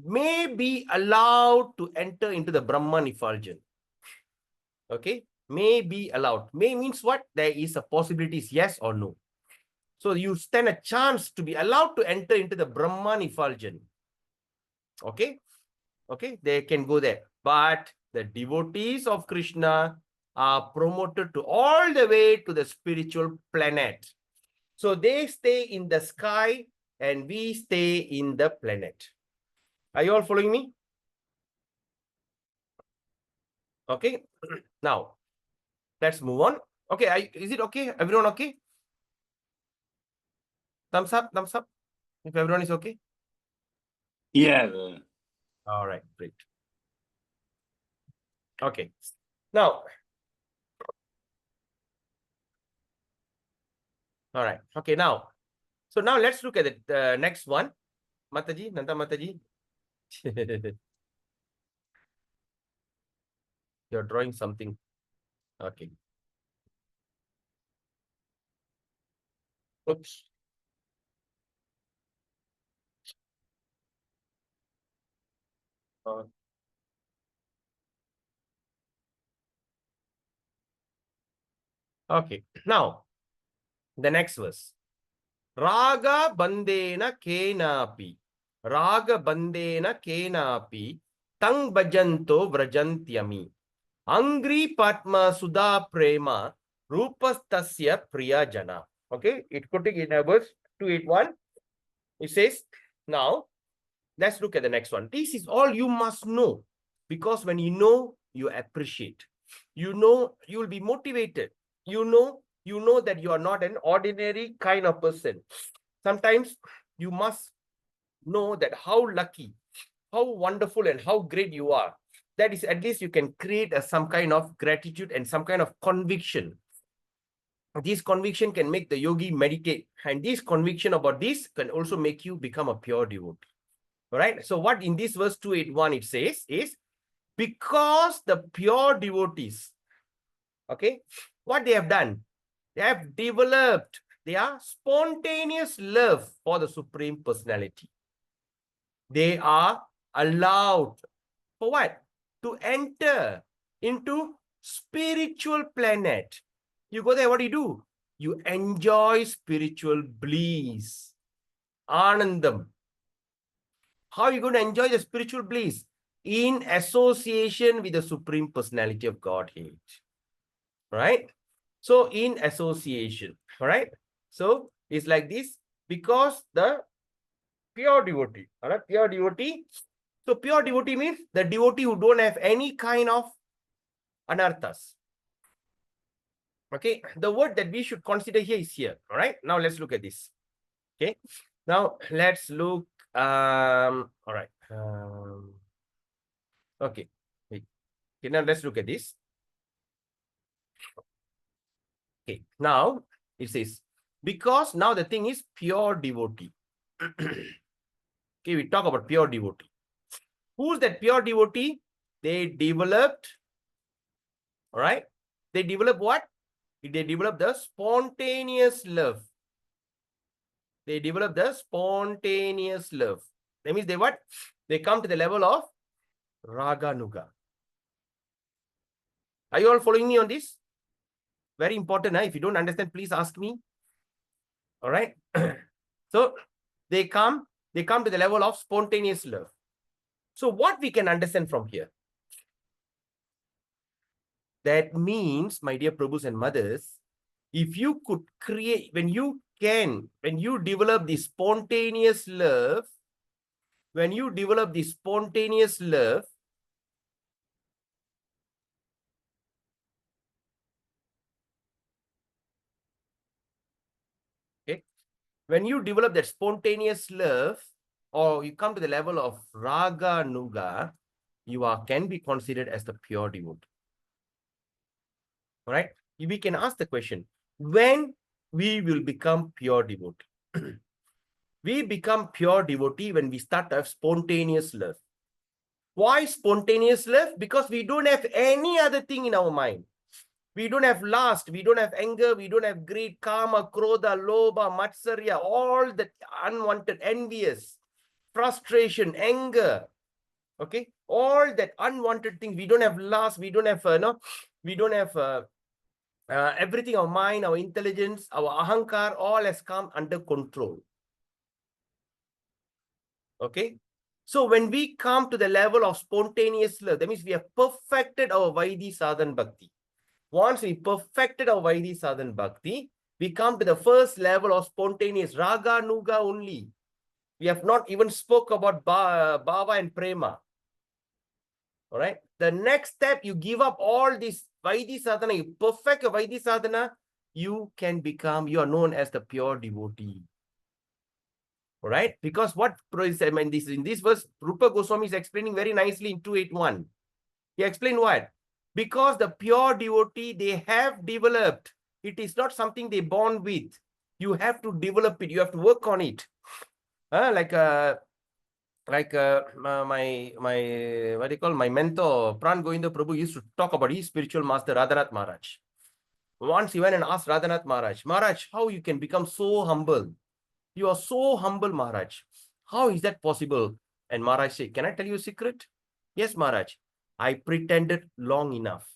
may be allowed to enter into the Brahman effulgence. Okay, may be allowed. May means what? There is a possibility, yes or no. So you stand a chance to be allowed to enter into the Brahman effulgence. Okay, okay, they can go there. But the devotees of Krishna are promoted to all the way to the spiritual planet. So they stay in the sky and we stay in the planet. Are you all following me? Okay, now let's move on. Okay, is it okay? Everyone okay? Thumbs up, thumbs up. If everyone is okay. Yeah. All right, great. Okay, now, all right, okay, now. So now let's look at the next one. Mataji, Nanda Mataji. You're drawing something. Okay. Oops. Okay, now the next verse. Raga bandena kenapi. Raga bandena kenapi. Tang bhajanto vrajantyami. Angri Padma Sudha Prema Rupastasya Priya Jana. Okay, it quoting in verse 281. It says, now let's look at the next one. This is all you must know, because when you know, you appreciate. You know, you will be motivated. You know that you are not an ordinary kind of person. Sometimes you must know that how lucky, how wonderful, and how great you are. That is, at least you can create some kind of gratitude and some kind of conviction. This conviction can make the yogi meditate, and this conviction about this can also make you become a pure devotee. All right. So what in this verse 281 it says is, because the pure devotees, okay, what they have done, they have developed their spontaneous love for the Supreme Personality. They are allowed for what? To enter into spiritual planet. You go there, what do? You enjoy spiritual bliss. Anandam. How are you going to enjoy the spiritual bliss? In association with the Supreme Personality of Godhead. Right? So, in association. All right? So, it's like this, because the pure devotee. All right? Pure devotee. So, pure devotee means the devotee who don't have any kind of anarthas. Okay? The word that we should consider here is here. All right? Now, let's look at this. Okay? Now, let's look. All right. Okay. Okay, now let's look at this. Okay, now it says, because now the thing is pure devotee. Okay, we talk about pure devotee. Who's that pure devotee? They developed, all right? They develop what? They develop the spontaneous love. They develop the spontaneous love. That means they what? They come to the level of Raganuga. Are you all following me on this? Very important. If you don't understand, please ask me. All right. So they come to the level of spontaneous love. So what we can understand from here? That means, my dear Prabhus and mothers, if you could create, when you develop the spontaneous love, okay, when you develop that spontaneous love, or you come to the level of Raganuga, you can be considered as the pure devotee. All right? We can ask the question, when we will become pure devotee? We become pure devotee when we start to have spontaneous love. Why spontaneous love? Because we don't have any other thing in our mind. We don't have lust, we don't have anger, we don't have greed, kama, krodha, lobha, matsarya, all the unwanted, envious, frustration, anger. Okay, all that unwanted thing. We don't have lust, we don't have we don't have everything, our mind, our intelligence, our ahankar, all has come under control. Okay. So when we come to the level of spontaneous love, that means we have perfected our Vaidhi Sadhan Bhakti. Once we perfected our Vaidhi Sadhan Bhakti, we come to the first level of spontaneous Raganuga only. We have not even spoke about Bhava and Prema. All right. The next step, you give up all this Vaidhi Sadhana, you perfect your Vaidhi Sadhana, you are known as the pure devotee. All right. Because what in this verse, Rupa Goswami is explaining very nicely in 281. He explained what? Because the pure devotee, they have developed. It is not something they born with. You have to develop it. You have to work on it. My what do you call, my mentor Pran Govinda Prabhu used to talk about his spiritual master Radhanath Maharaj. Once he went and asked Radhanath Maharaj, how you can become so humble? You are so humble, Maharaj. How is that possible? And Maharaj said, can I tell you a secret? Yes, Maharaj. I pretended long enough.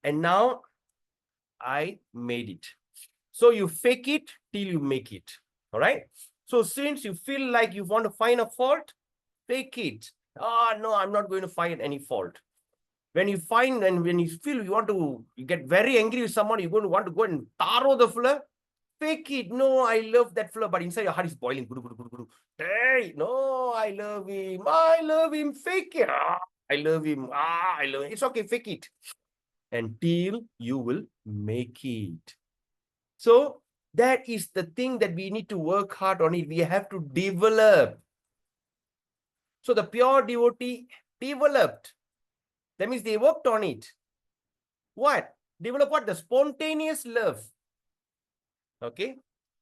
And now I made it. So you fake it till you make it. All right. So since you feel like you want to find a fault, fake it. Ah, no, I'm not going to find any fault. When you find and when you feel you get very angry with someone, you're going to want to go and taro the fella, fake it. No, I love that fella, but inside your heart is boiling. Hey, no, I love him. I love him. Fake it. Ah, I love him. Ah, I love him. It's okay. Fake it until you will make it. So that is the thing that we need to work hard on it. We have to develop. So the pure devotee developed. That means they worked on it. What? Develop what? The spontaneous love. Okay.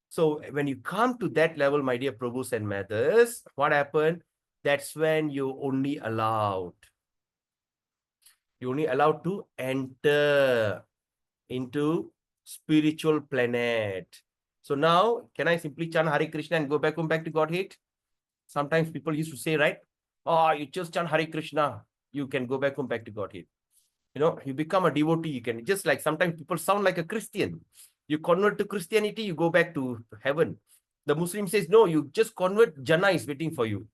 So when you come to that level, my dear Prabhus and mothers, what happened? That's when you only allowed. You only allowed to enter into spiritual planet. So now, can I simply chant Hare Krishna and go back to Godhead? Sometimes people used to say, right? Oh, you just chant Hare Krishna, you can go back to Godhead. You know, you become a devotee, you can, just like sometimes people sound like a Christian. You convert to Christianity, you go back to heaven. The Muslim says, no, you just convert, Jannah is waiting for you.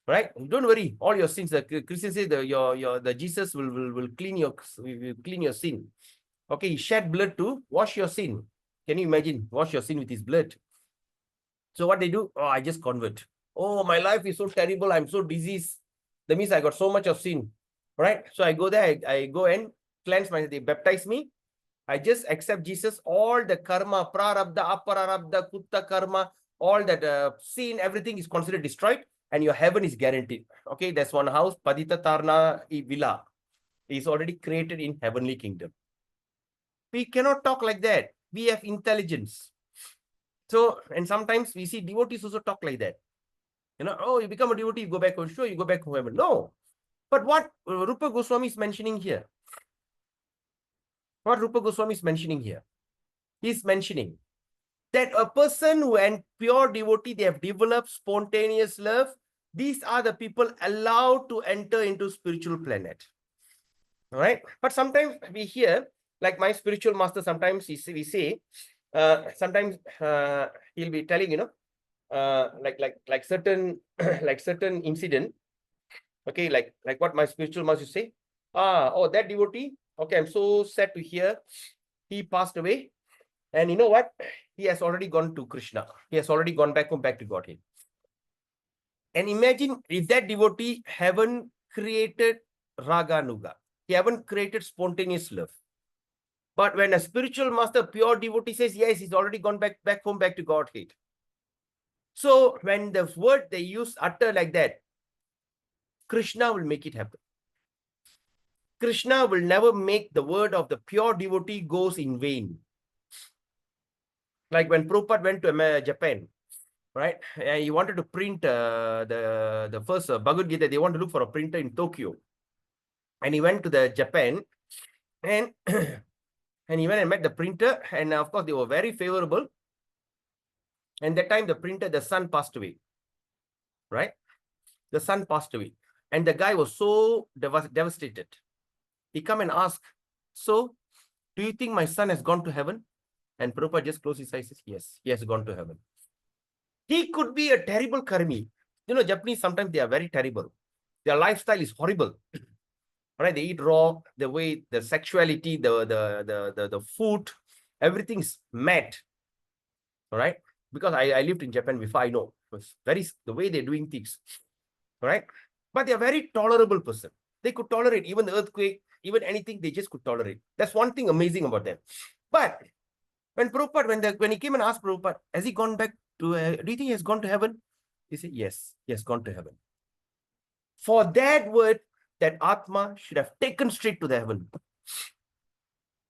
Right? Don't worry, all your sins. The Christian says the Jesus will clean your sin. Okay, he shed blood to wash your sin. Can you imagine? Wash your sin with his blood. So what they do? Oh, I just convert. Oh, my life is so terrible. I'm so diseased. That means I got so much of sin. Right? So I go there, I go and cleanse myself. They baptize me. I just accept Jesus. All the karma, prarabdha, apararabdha, kutta karma, all that sin, everything is considered destroyed and your heaven is guaranteed. Okay, that's one house, Padita Tarna Villa is already created in heavenly kingdom. We cannot talk like that. We have intelligence. So, and sometimes we see devotees also talk like that. You know, oh, you become a devotee, you go back home. Sure, you go back home heaven. No. But what Rupa Goswami is mentioning here? What Rupa Goswami is mentioning here? He's mentioning that a person who and pure devotee, they have developed spontaneous love. These are the people allowed to enter into spiritual planet. All right. But sometimes we hear, like my spiritual master, sometimes we say, sometimes he'll be telling, like certain like certain incident. Okay, like what my spiritual master say. Oh, that devotee. Okay, I'm so sad to hear he passed away. And you know what? He has already gone to Krishna. He has already gone back to Godhead. And imagine if that devotee haven't created Raganuga. He haven't created spontaneous love. But when a spiritual master, pure devotee says, yes, he's already gone back home to Godhead. So when the word they use utter like that, Krishna will make it happen. Krishna will never make the word of the pure devotee goes in vain. Like when Prabhupada went to Japan, right? And he wanted to print the first Bhagavad Gita. They want to look for a printer in Tokyo. And he went to the Japan and, and he went and met the printer. And of course, they were very favorable. And that time, the printer, the son passed away, right? The son passed away. And the guy was so devastated. He come and ask, so, do you think my son has gone to heaven? And Prabhupada just closed his eyes and says, yes, he has gone to heaven. He could be a terrible karmi. You know, Japanese, sometimes they are very terrible. Their lifestyle is horrible. Right? They eat raw, the way, the sexuality, the food, everything's mad. All right? Because I lived in Japan before, I know. It's very, the way they're doing things. All right? But they're a very tolerable person. They could tolerate even the earthquake, even anything, they just could tolerate. That's one thing amazing about them. But when Prabhupada, when he came and asked Prabhupada, has he gone back to, do you think he has gone to heaven? He said, yes, he has gone to heaven. For that word, that Atma should have taken straight to the heaven.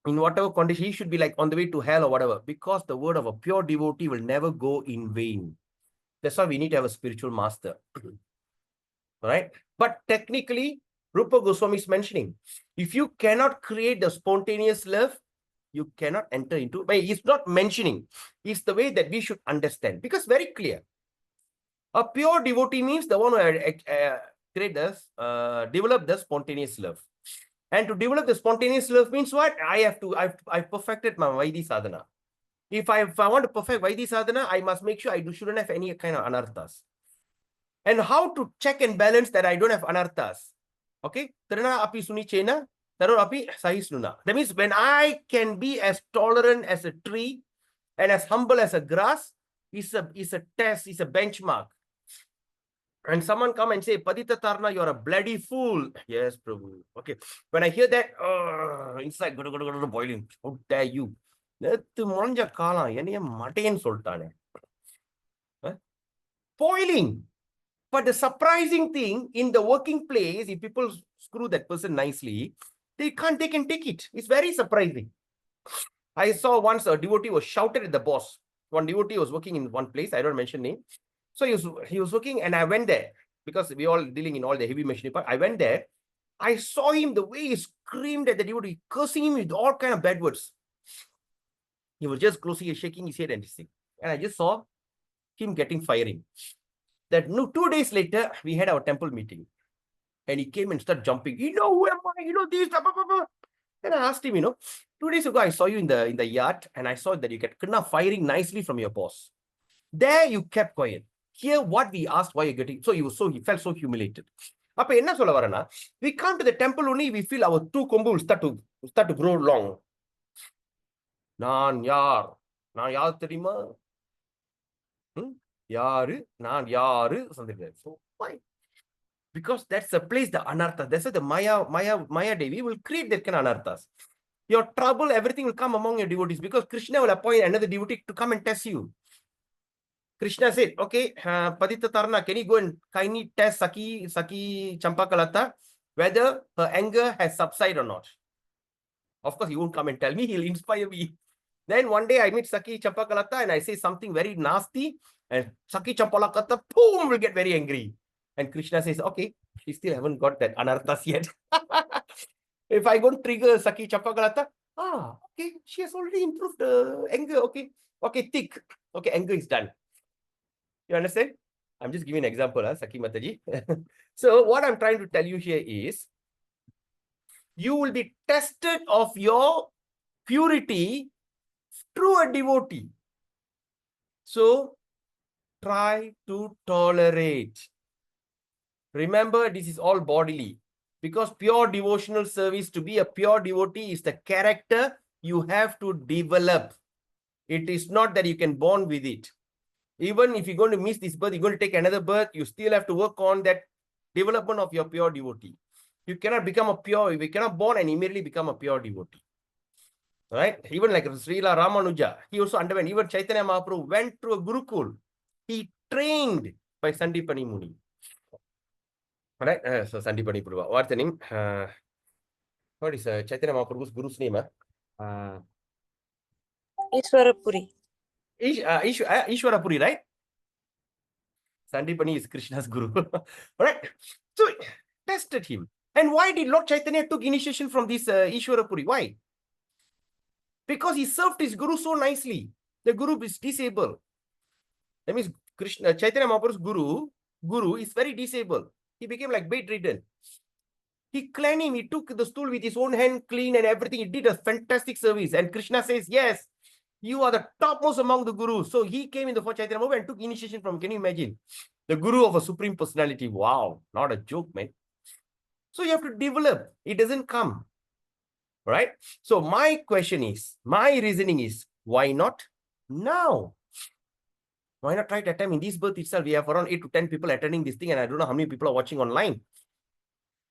In whatever condition, he should be like on the way to hell or whatever, because the word of a pure devotee will never go in vain. That's why we need to have a spiritual master. Right? But technically, Rupa Goswami is mentioning, if you cannot create the spontaneous love, you cannot enter into, but he's not mentioning, it's the way that we should understand, because very clear. A pure devotee means the one who develop the spontaneous love. And to develop the spontaneous love means what? I've perfected my Vaidhi sadhana. If I want to perfect Vaidhi sadhana, I must make sure I shouldn't have any kind of anarthas. And how to check and balance that I don't have anarthas? Okay, Tarana api suni chena, taro api sahisnuna. That means when I can be as tolerant as a tree and as humble as a grass, is a test, is a benchmark. And someone come and say, Padita Tarna, you're a bloody fool. Yes, Prabhu. Okay. When I hear that, inside boiling. How dare you? Boiling. But the surprising thing in the working place, if people screw that person nicely, they can take it. It's very surprising. I saw once a devotee was shouted at the boss. One devotee was working in one place. I don't mention name. So he was working, and I went there because we all dealing in all the heavy machinery part. I went there. I saw him, the way he screamed at the devotee, cursing him with all kind of bad words. He was just closing and shaking his head and this thing. And I just saw him getting firing. That 2 days later, we had our temple meeting. And he came and started jumping. You know, who am I? You know, this. Blah, blah, blah. And I asked him, 2 days ago, I saw you in the yard, and I saw that you get firing nicely from your boss. There, you kept quiet. Here, what we asked, why you're getting, he felt so humiliated. We come to the temple only, we feel our two kombu will start to grow long. Naan yaar theriyuma? Yaru, naan yaru, something like that. So why? Because that's the place, the anartha. That's why the Maya Devi will create that kind of anarthas. Your trouble, everything will come among your devotees because Krishna will appoint another devotee to come and test you. Krishna said, okay, Padita Tarna, can you go and kindly test Saki Champakalata whether her anger has subsided or not? Of course, he won't come and tell me, he'll inspire me. Then one day I meet Saki Champakalata and I say something very nasty, and Saki Champakalata, boom, will get very angry. And Krishna says, okay, she still haven't got that anarthas yet. If I go and trigger Saki Champakalata, okay, she has already improved the anger. Okay, thick. Okay, anger is done. You understand? I'm just giving an example, Saki Mataji. So what I'm trying to tell you here is, you will be tested of your purity through a devotee. So try to tolerate. Remember, this is all bodily. Because pure devotional service, to be a pure devotee, is the character you have to develop. It is not that you can born with it. Even if you're going to miss this birth, you're going to take another birth, you still have to work on that development of your pure devotee. You cannot become a pure, you cannot born and immediately become a pure devotee. Right? Even like Srila Ramanuja, he also underwent, even Chaitanya Mahaprabhu went through a Gurukul. He trained by Sandipani Muni. Right? So Sandipani Prabhu. What's the name? What is Chaitanya Mahaprabhu's Guru's name? Ishwarapuri. Ishwarapuri, right? Sandipani is Krishna's Guru. Alright. So tested him. And why did Lord Chaitanya took initiation from this Ishwarapuri? Why? Because he served his Guru so nicely. The Guru is disabled. That means Chaitanya Mahaprabhu's Guru is very disabled. He became like bedridden. He cleaned him. He took the stool with his own hand, clean and everything. He did a fantastic service. And Krishna says, yes, you are the topmost among the gurus. So he came in the Chaitanya Mahaprabhu and took initiation from, can you imagine? The guru of a supreme personality. Wow, not a joke, man. So you have to develop. It doesn't come. Right? So my question is, my reasoning is, why not now? Why not try to attempt in this birth itself? We have around 8 to 10 people attending this thing, and I don't know how many people are watching online.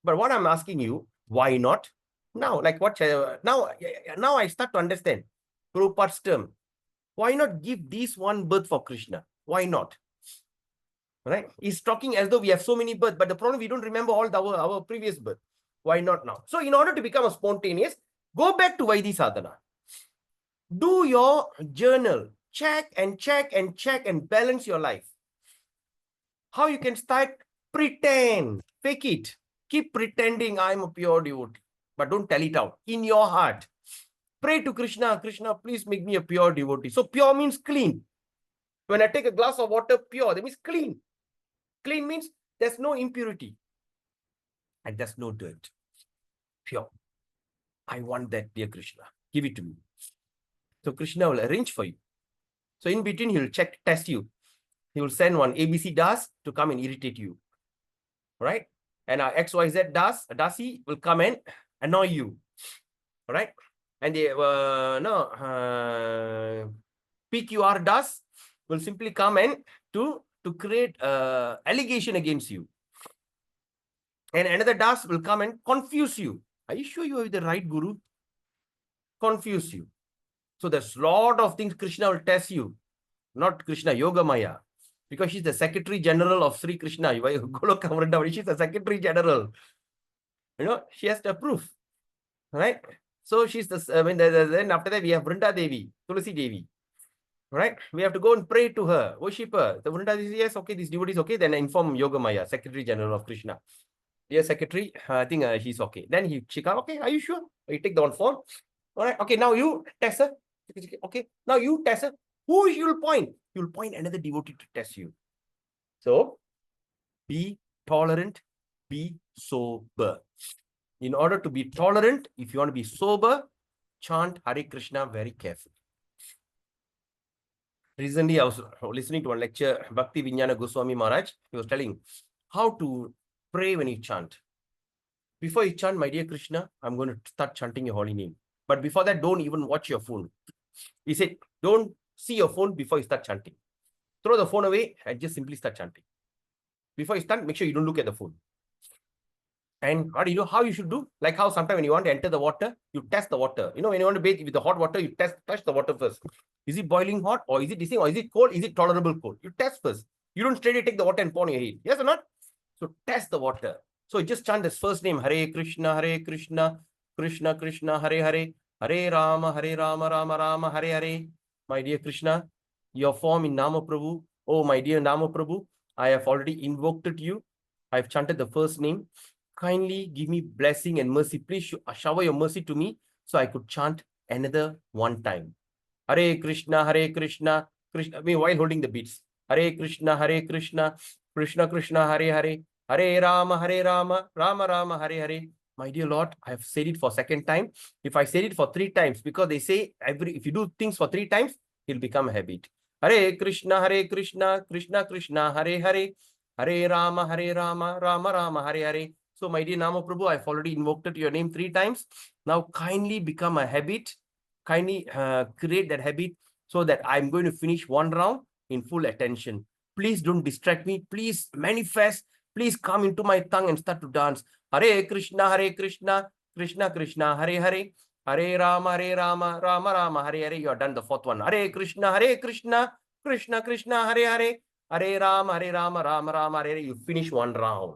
But what I'm asking you, why not now? Like what? Now I start to understand Prabhupada's term. Why not give this one birth for Krishna? Why not? Right? He's talking as though we have so many births, but the problem, we don't remember all our previous birth. Why not now? So in order to become a spontaneous, go back to Vaidhi Sadhana. Do your journal. Check and balance your life. How you can start? Pretend. Fake it. Keep pretending I'm a pure devotee. But don't tell it out. In your heart. Pray to Krishna. Krishna, please make me a pure devotee. So pure means clean. When I take a glass of water, pure, that means clean. Clean means there's no impurity. And there's no dirt. Pure. I want that, dear Krishna. Give it to me. So Krishna will arrange for you. So in between, he'll test you. He will send one ABC Das to come and irritate you. Right? And XYZ Dasi will come and annoy you. Right? And the PQR Das will simply come and to create allegation against you. And another Das will come and confuse you. Are you sure you are the right guru? Confuse you. So there's a lot of things Krishna will test you. Not Krishna, Yoga Maya. Because she's the Secretary General of Sri Krishna. She's the Secretary General. You know, she has to approve. Right? So she's the, then after that we have Vrinda Devi, Tulasi Devi. Right? We have to go and pray to her, worship her. The Vrinda Devi says, yes, okay, this devotee is okay. Then inform Yoga Maya, Secretary General of Krishna. Dear Secretary, I think she's okay. Then she come, okay, are you sure? You take the one phone. All right, okay, now you test her. Okay, now you test her. Who you will point? You will point another devotee to test you. So, be tolerant, be sober. In order to be tolerant, if you want to be sober, chant Hare Krishna very carefully. Recently, I was listening to a lecture, Bhakti Vijnana Goswami Maharaj. He was telling how to pray when you chant. Before you chant, my dear Krishna, I'm going to start chanting your holy name. But before that, don't even watch your phone. He said, don't see your phone before you start chanting. Throw the phone away and just simply start chanting. Before you start, make sure you don't look at the phone. And what do you know how you should do? Like how sometimes when you want to enter the water, you test the water. You know, when you want to bathe with the hot water, you touch the water first. Is it boiling hot or is it this thing or is it cold? Is it tolerable cold? You test first. You don't straight away take the water and pour on your head. Yes or not? So test the water. So just chant his first name, Hare Krishna, Krishna Krishna, Hare Hare, Hare Rama, Rama Rama, Hare Hare. My dear Krishna, your form in Nama Prabhu. Oh, my dear Nama Prabhu, I have already invoked you. I have chanted the first name. Kindly give me blessing and mercy. Please shower your mercy to me so I could chant another one time. Hare Krishna, Krishna, I mean, while holding the beats. Hare Krishna, Krishna Krishna, Hare Hare, Hare Rama, Rama Rama, Hare Hare. My dear Lord, I have said it for second time. If I said it for 3 times, because they say if you do things for 3 times, it'll become a habit. Hare Krishna, Krishna Krishna, Hare Hare, Hare Rama, Rama Rama, Hare Hare. So, my dear Nama Prabhu, I've already invoked your name 3 times. Now, kindly become a habit. Kindly create that habit so that I'm going to finish 1 round in full attention. Please don't distract me. Please manifest. Please come into my tongue and start to dance. Hare Krishna, Krishna Krishna, Hare Hare, Hare Rama, Rama Rama, Hare Hare. You have done the 4th one. Hare Krishna, Krishna Krishna, Hare Hare, Hare Rama, Rama Rama, Hare Hare. You finish 1 round.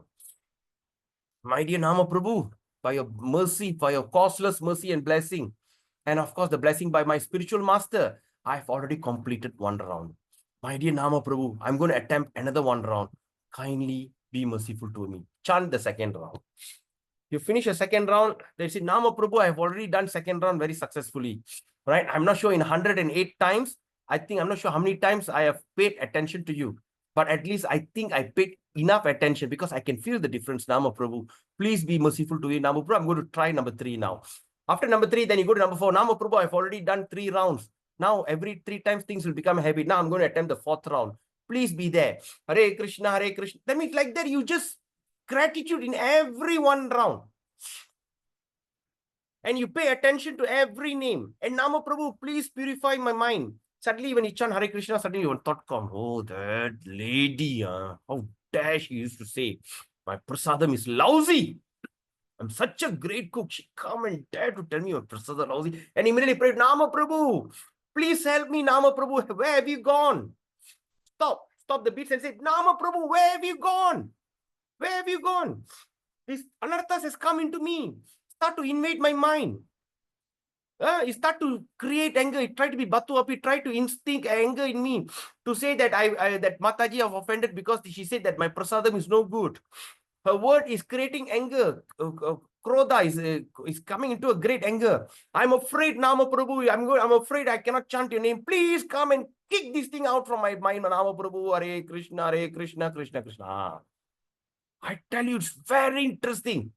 My dear Nama Prabhu, by your mercy, by your causeless mercy and blessing, and of course the blessing by my spiritual master, I've already completed 1 round. My dear Nama Prabhu, I'm going to attempt another 1 round. Kindly be merciful to me. Chant the 2nd round. You finish a 2nd round, they say, Nama Prabhu, I have already done 2nd round very successfully. Right? I'm not sure in 108 times. I'm not sure how many times I have paid attention to you. But at least I think I paid enough attention because I can feel the difference, Nama Prabhu. Please be merciful to me, Nama Prabhu. I'm going to try number 3 now. After number 3, then you go to number 4. Nama Prabhu, I've already done 3 rounds. Now, every 3 times things will become a habit. Now, I'm going to attempt the 4th round. Please be there. Hare Krishna, Hare Krishna. That means like that, you just gratitude in every 1 round. And you pay attention to every name. And Nama Prabhu, please purify my mind. Suddenly, when you chant Hare Krishna, suddenly your thought comes, oh, that lady, how dare she used to say, my prasadam is lousy. I'm such a great cook. She come and dare to tell me your prasadam lousy. And immediately prayed, Nama Prabhu, please help me, Nama Prabhu. Where have you gone? Stop the beats and say, Nama Prabhu, where have you gone? Where have you gone? This anarthas has come into me. Start to invade my mind. You start to create anger. You try to be batu api, try to instinct anger in me to say that that Mataji have offended because she said that my prasadam is no good. Her word is creating anger. Krodha is coming into a great anger. I'm afraid, Nama Prabhu. I'm afraid I cannot chant your name. Please come and kick this thing out from my mind, Nama Prabhu. Hare Krishna, Krishna Krishna. I tell you, it's very interesting.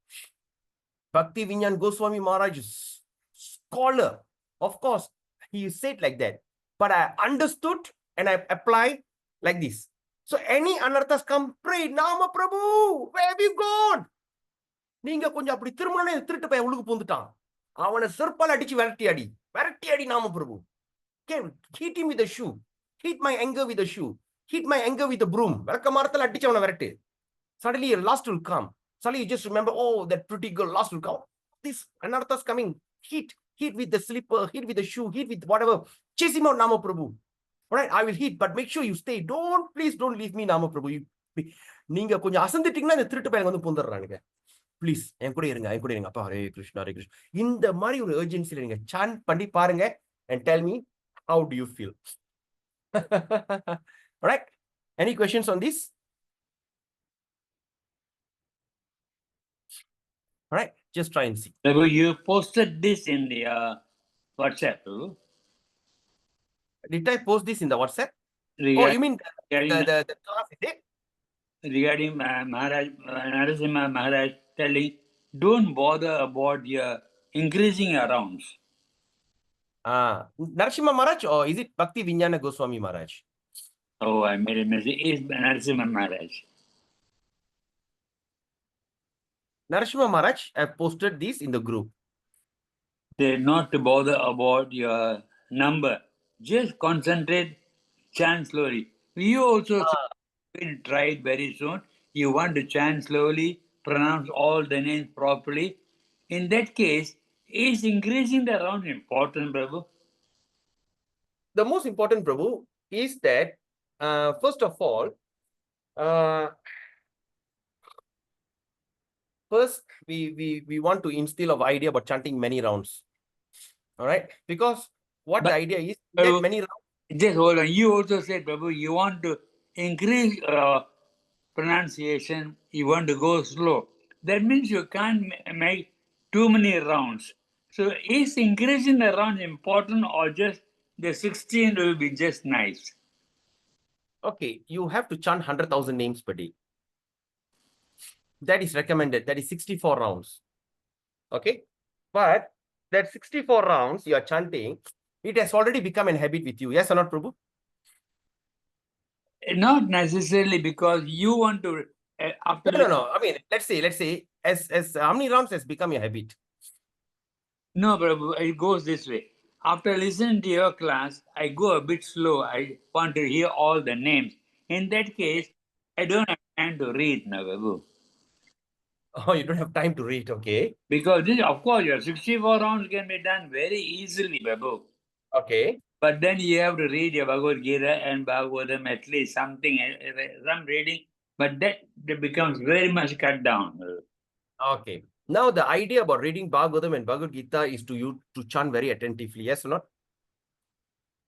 Bhakti Vijnana Goswami Maharaj is scholar. Of course, he said like that. but I understood and I apply like this. So any anarthas come, pray, Nama Prabhu, where have you gone? நீங்க கொஞ்சம் அப்படி திருமணம் திருட்டு போய் உள்ளுக்கு பூந்துட்டான். அவனை செருப்பால் அடிச்சு விரட்டி அடி நாம பிரபு. Hit him with a shoe. Hit my anger with a shoe. Hit my anger with a broom. விளக்க மரத்துல அடிச்சு அவனை விரட்டு. Suddenly your lust will come. Suddenly you just remember, oh, that pretty girl, lust will come. This anarthas coming. Hit with the slipper, hit with the shoe, hit with whatever. Chase him out, Nama Prabhu. All right, I will hit, but make sure you stay. Please don't leave me, Nama Prabhu. நீங்க கொஞ்சம் அசந்துட்டீங்கன்னா இந்த திருட்டு பையன் வந்து பூந்துடுறானுங்க. Please என் கூட இருங்க அப்பா ஹரே கிருஷ்ணா இந்த மாதிரி ஒரு urgency நீங்க சாண்ட் பண்ணி பாருங்க and tell me how do you feel. All right, any questions on this? All right, just try and see. Prabhu, you posted this in the WhatsApp, Prabhu. Did I post this in the WhatsApp? Regarding, Oh, you mean the class, is it? Regarding Maharaj, Narasimha Maharaj telling, don't bother about your increasing your rounds. Narasimha Maharaj, or is it Bhakti Vijnana Goswami Maharaj? Oh, I made a mistake. It's Narasimha Maharaj. Narasimha Maharaj, I posted this in the group. They not to bother about your number. Just concentrate, chant slowly. You also will try it very soon. You want to chant slowly, pronounce all the names properly. In that case, is increasing the round important, Prabhu? The most important, Prabhu, is that first of all, first we want to instill of idea about chanting many rounds. All right, because what the idea is, get many rounds. Just hold on. You also said, Prabhu, you want to increase pronunciation. You want to go slow. That means you can't make too many rounds. So is increasing the round important, or just the 16 will be just nice? Okay, you have to chant 100,000 names per day. That is recommended. That is 64 rounds. Okay, but that 64 rounds you are chanting, it has already become a habit with you. Yes or not, Prabhu? Not necessarily, because you want to. After No. I mean, let's say, as how many rounds has become a habit? No, Prabhu, it goes this way. After listening to your class, I go a bit slow. I want to hear all the names. In that case, I don't have time to read, no, Prabhu. Oh, you don't have time to read, okay? Because this, of course, your 64 rounds can be done very easily, Prabhu. Okay. But then you have to read your Bhagavad Gita and Bhagavatam, at least something, some reading. But that becomes very much cut down. Okay. Now the idea about reading Bhagavatam and Bhagavad Gita is to you to chant very attentively. Yes or not?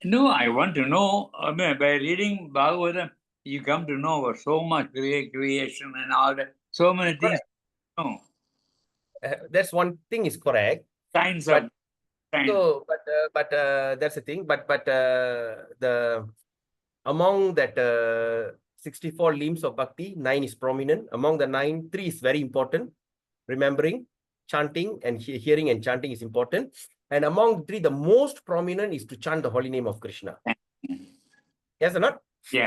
No, I want to know. I mean, by reading Bhagavatam, you come to know about so much creation and all that. So many things. No. That's one thing is correct. Science But of science. so, but that's the thing. But the among that 64 limbs of bhakti, 9 is prominent. Among the 9, 3 is very important. Remembering, chanting, and hearing and chanting is important. And among the 3, the most prominent is to chant the holy name of Krishna. Yes or not? Yeah.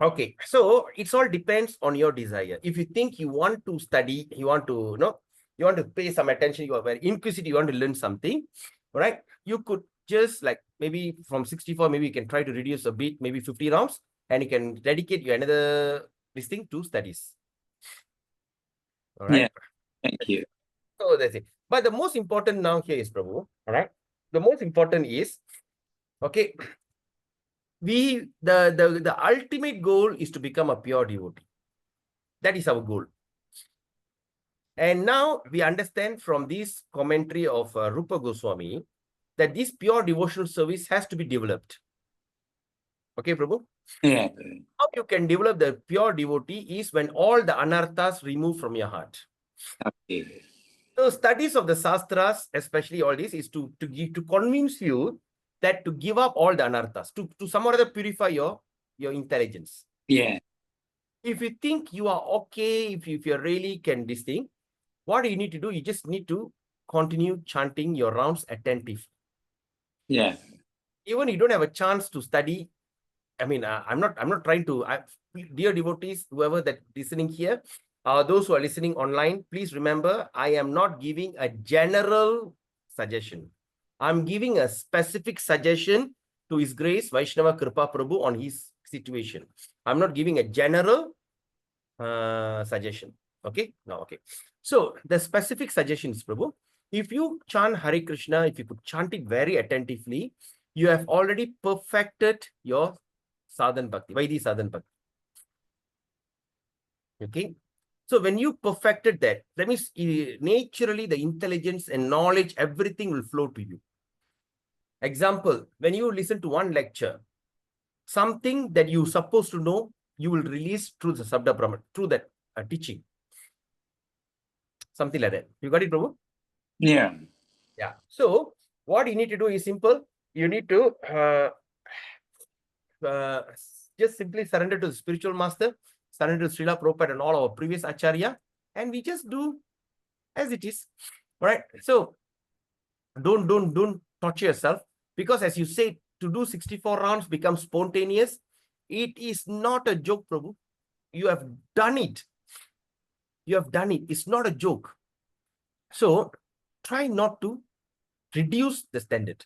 Okay. So it's all depends on your desire. If you think you want to study, you want to you want to pay some attention, you are very inquisitive, you want to learn something, right? You could just like maybe from 64, maybe you can try to reduce a bit, maybe 50 rounds, and you can dedicate you another this thing to studies. All right. Yeah. Thank you. So that's it. But the most important now here is, Prabhu, all right? The most important is, okay, the ultimate goal is to become a pure devotee. That is our goal. And now we understand from this commentary of Rupa Goswami that this pure devotional service has to be developed. Okay, Prabhu? Yeah. How you can develop the pure devotee is when all the anarthas remove from your heart. Okay. So studies of the Shastras, especially all this, is to convince you that to give up all the anarthas, to some or other purify your intelligence. Yeah. If you think you are okay, if you really can this thing, what you need to do, you just need to continue chanting your rounds attentively. Yeah. even you don't have a chance to study. I mean, I'm not trying to, dear devotees, whoever that listening here, those who are listening online, please remember, I am not giving a general suggestion. I'm giving a specific suggestion to His Grace Vaishnava Kripa Prabhu on his situation. I'm not giving a general suggestion. Okay, no, okay. So the specific suggestion is, Prabhu, if you chant Hare Krishna, if you could chant it very attentively, you have already perfected your sadhan bhakti, Vaidhi sadhan bhakti. Okay. So when you perfected that, that means naturally the intelligence and knowledge, everything will flow to you. Example, when you listen to one lecture, something that you're supposed to know, you will release through the Sabda Brahman, through that teaching. Something like that. You got it, Prabhu? Yeah. Yeah. So what you need to do is simple. You need to just simply surrender to the spiritual master, surrender to Srila Prabhupada and all our previous Acharya, and we just do as it is. All right. So don't torture yourself, because as you say, to do 64 rounds becomes spontaneous. It is not a joke, Prabhu. You have done it. You have done it. It's not a joke. So try not to reduce the standard.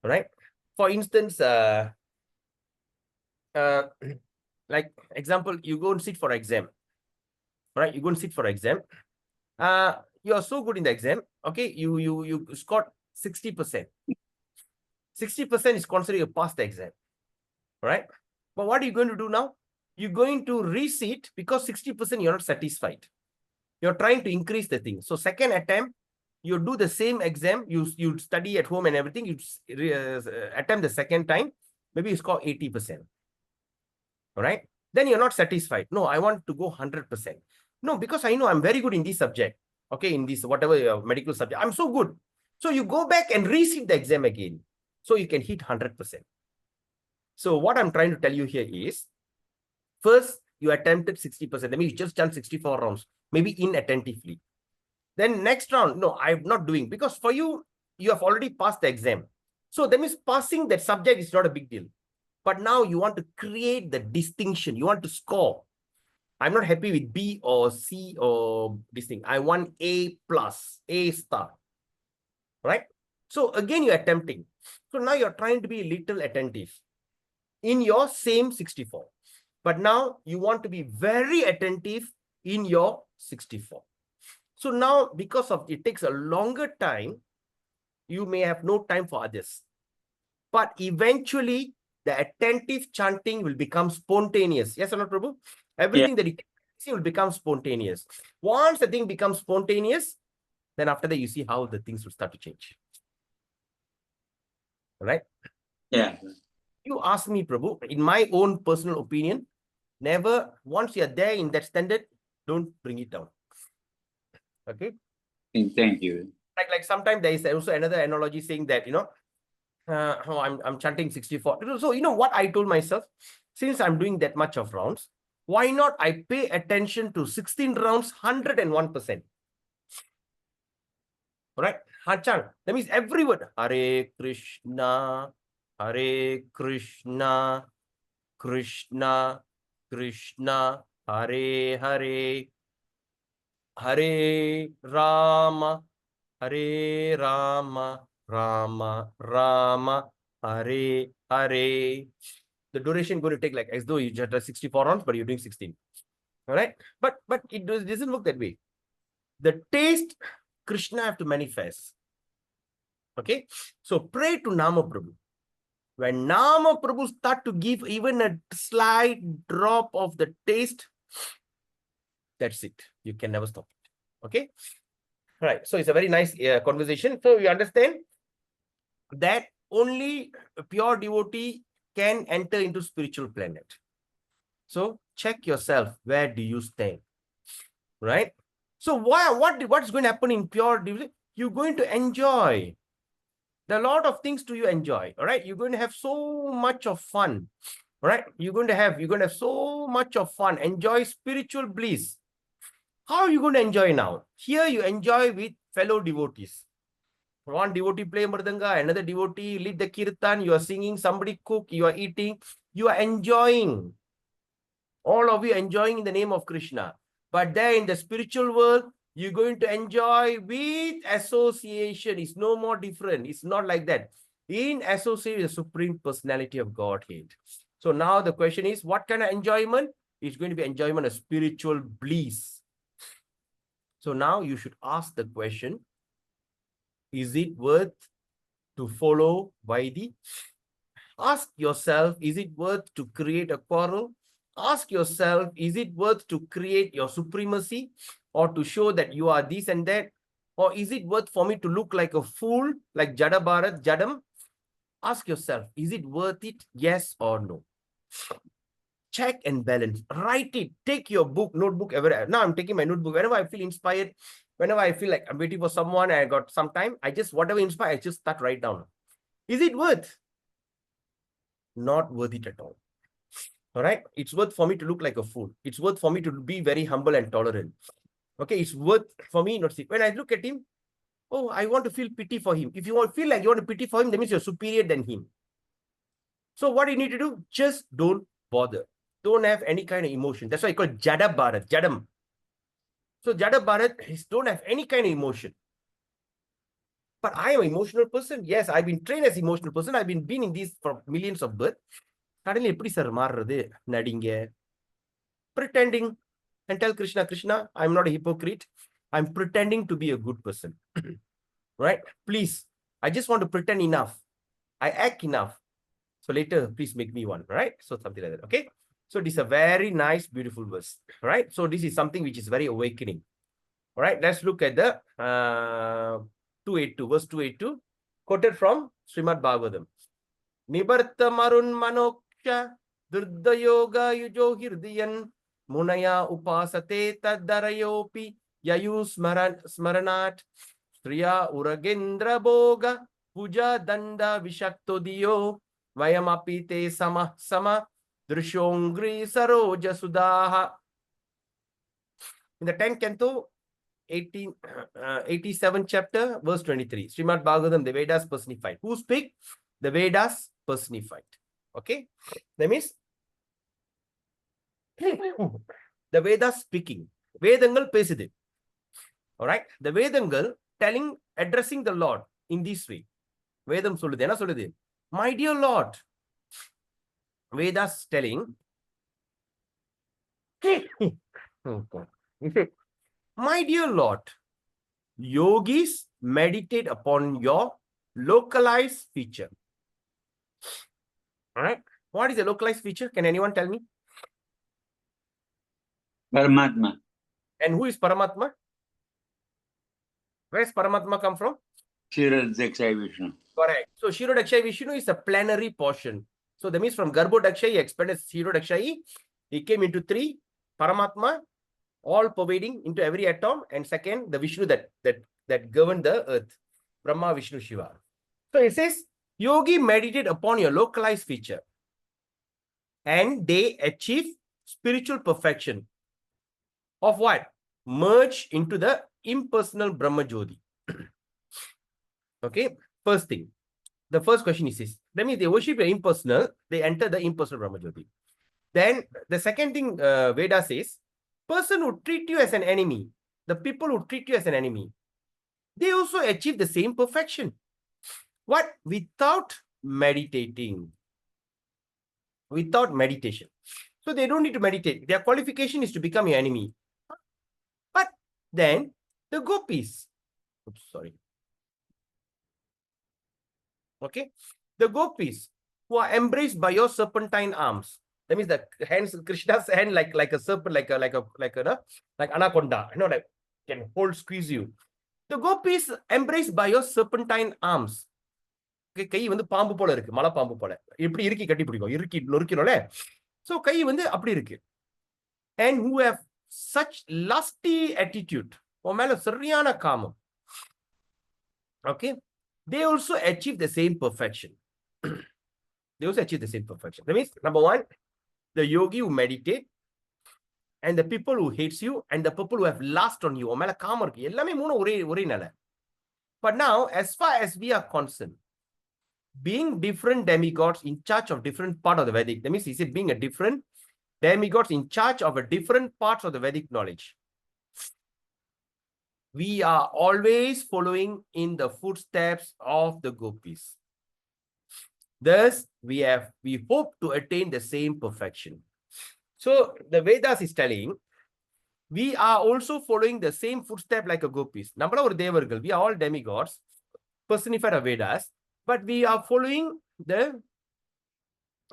All right. For instance, like example, you go and sit for exam. All right. You go and sit for exam. You are so good in the exam. Okay. You scored 60%. 60% is considered you passed the exam. All right. But what are you going to do now? You're going to resit because 60% you're not satisfied. You're trying to increase the thing. So second attempt, you do the same exam, you study at home and everything, you attempt the second time, maybe you score 80%. All right. Then you're not satisfied. No, I want to go 100%. No, because I know I'm very good in this subject. Okay, in this whatever medical subject, I'm so good. So you go back and resit the exam again, so you can hit 100%. So what I'm trying to tell you here is, first you attempted 60%. That means you just done 64 rounds, maybe inattentively. Then next round, no, I'm not doing, because for you, you have already passed the exam. So that means passing that subject is not a big deal. But now you want to create the distinction. You want to score. I'm not happy with B or C or this thing. I want A plus, A star. Right? So again, you're attempting. So now you're trying to be a little attentive in your same 64. But now you want to be very attentive in your 64. So now, because of it takes a longer time, you may have no time for others. But eventually, the attentive chanting will become spontaneous. Yes or no, Prabhu? Everything that you see will become spontaneous. Once the thing becomes spontaneous, then after that, you see how the things will start to change. All right? Yeah. You ask me, Prabhu, in my own personal opinion, never, once you're there in that standard, don't bring it down. Okay? Thank you. Like sometimes there is also another analogy saying that, I'm chanting 64. So you know what I told myself? Since I'm doing that much of rounds, why not I pay attention to 16 rounds, 101%. Right? Hachang. That means every word. Hare Krishna, Hare Krishna, Krishna, Krishna, Hare Hare, Hare Rama, Hare Rama, Rama Rama, Hare Hare. The duration going to take like as though you just 64 rounds, but you're doing 16. All right. But it doesn't look that way. The taste Krishna have to manifest. Okay. So pray to Nama Prabhu. When Nama Prabhu start to give even a slight drop of the taste, that's it. You can never stop it. Okay. Right. So it's a very nice conversation. So you understand that only a pure devotee can enter into spiritual planet. So check yourself. Where do you stand? Right? So what's going to happen in pure devotee? You're going to enjoy. There are a lot of things to you enjoy. All right. You're going to have so much of fun. All right. You're going to have so much of fun. Enjoy spiritual bliss. How are you going to enjoy now? Here you enjoy with fellow devotees. One devotee play mridanga, another devotee lead the kirtan, you are singing, somebody cook, you are eating, you are enjoying. All of you enjoying in the name of Krishna. But there in the spiritual world, you're going to enjoy with association. It's no more different. It's not like that. In association with the Supreme Personality of Godhead. So now the question is, what kind of enjoyment? It's going to be enjoyment of spiritual bliss. So now you should ask the question, is it worth to follow Vaidhi? Ask yourself, is it worth to create a quarrel? Ask yourself, is it worth to create your supremacy or to show that you are this and that? Or is it worth for me to look like a fool, like Jada Bharat, Jadam? Ask yourself, is it worth it? Yes or no? Check and balance. Write it. Take your book, notebook. Now I'm taking my notebook. Whenever I feel inspired, whenever I feel like I'm waiting for someone and I got some time, I just, whatever inspired, I just start write down. Is it worth? Not worth it at all. All right. It's worth for me to look like a fool. It's worth for me to be very humble and tolerant. Okay. It's worth for me not see. When I look at him, oh, I want to feel pity for him. If you want feel like you want to pity for him, that means you're superior than him. So what you need to do, just don't bother. Don't have any kind of emotion. That's why I call it Jada Bharat, Jadam. So Jada Bharat don't have any kind of emotion. But I am an emotional person. Yes, I've been trained as an emotional person. I've been in these for millions of births. Suddenly, எப்படி sir மாறுறது? நடிங்க, pretending, and tell Krishna, Krishna, I'm not a hypocrite. I'm pretending to be a good person. Right? Please, I just want to pretend enough. I act enough. So later, please make me one. Right? So something like that. Okay? So this is a very nice, beautiful verse. Right? So this is something which is very awakening. All right? Let's look at the 282, verse 282, quoted from Srimad Bhagavatam. Nibarta marun manoksha durdayoga yujo hirdiyan munaya upasate tadarayopi yayu smaranat striya uragendra boga puja danda vishakto diyo vayamapi te sama drishongri saroja sudaha. In the 10th canto, 87th chapter, verse 23. Srimad Bhagavatam, the Vedas personified. Who speak? The Vedas personified. Okay? That means the Vedas speaking. Vedangal peside. Alright? The Vedangal telling, addressing the Lord in this way. Vedam sollude. Enna sollude? My dear Lord. Vedas telling. My dear Lord, yogis meditate upon your localized feature. All right. What is a localized feature? Can anyone tell me? Paramatma. And who is Paramatma? Where does Paramatma come from? Kshirodaksha Vishnu. Correct. So Kshirodaksha Vishnu is a plenary portion. So that means from Garbhodaksha, he expanded Kshirodaksha. He came into three. Paramatma, all pervading into every atom. And second, the Vishnu that governed the earth. Brahma, Vishnu, Shiva. So it says, yogi meditate upon your localized feature. And they achieve spiritual perfection. Of what? Merge into the impersonal Brahma Jyoti. Okay. First thing. The first question is this. That means they worship the impersonal, they enter the impersonal Brahma Jyoti. Then the second thing Veda says, person who treat you as an enemy, the people who treat you as an enemy, they also achieve the same perfection. What? Without meditating. Without meditation. So they don't need to meditate. Their qualification is to become your enemy. But then the gopis, oops, sorry. Okay. The gopis who are embraced by your serpentine arms. That means the hands, Krishna's hand like a serpent, like anaconda, like can hold, squeeze you. The gopis embraced by your serpentine arms. கை வந்து பாம்பு போல இருக்கு, மலை பாம்பு போல இப்படி இறுக்கி கட்டி பிடிக்கும், இறுக்கி நொறுக்கிறோம்ல. சோ கை வந்து அப்படி இருக்கு. And who have such lusty attitude, உன் மேல சரியான காமம். Okay, they also achieve the same perfection. They also achieve the same perfection. That means number one, the yogi who meditate, and the people who hates you, and the people who have lust on you, உன் மேல காமம் இருக்கு, எல்லாமே மூணு ஒரே நிலை. But now, as far as we are concerned, being different demigods in charge of different part of the Vedic, that means he said being a different demigods in charge of a different parts of the Vedic knowledge. We are always following in the footsteps of the gopis. Thus, we hope to attain the same perfection. So the Vedas is telling, we are also following the same footstep like a gopis. Namala or Devargal, we are all demigods, personified of Vedas, but we are following the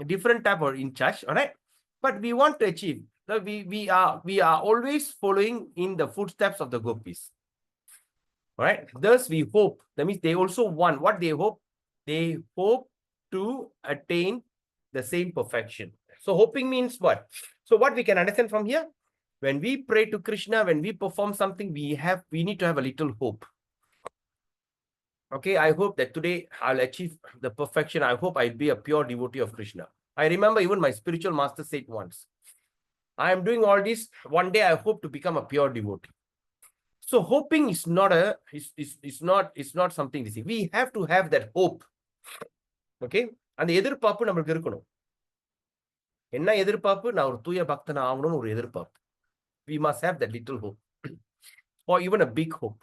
different type of in charge, all right? But we want to achieve, so we are always following in the footsteps of the gopis. All right. Thus, we hope. That means they also want what they hope. They hope to attain the same perfection. So, hoping means what? So, what we can understand from here, when we pray to Krishna, when we perform something, we need to have a little hope. Okay, I hope that today I'll achieve the perfection. I hope I'll be a pure devotee of Krishna. I remember even my spiritual master said once, I am doing all this. One day I hope to become a pure devotee. So hoping is not something to see. We have to have that hope. Okay? And the எதிர்பார்ப்பு நமக்கு இருக்கணும். என்ன எதிர்பார்ப்பு? நான் ஒரு தூய பக்தனா ஆகணும்னு ஒரு எதிர்பார்ப்பு. We must have that little hope. Or even a big hope.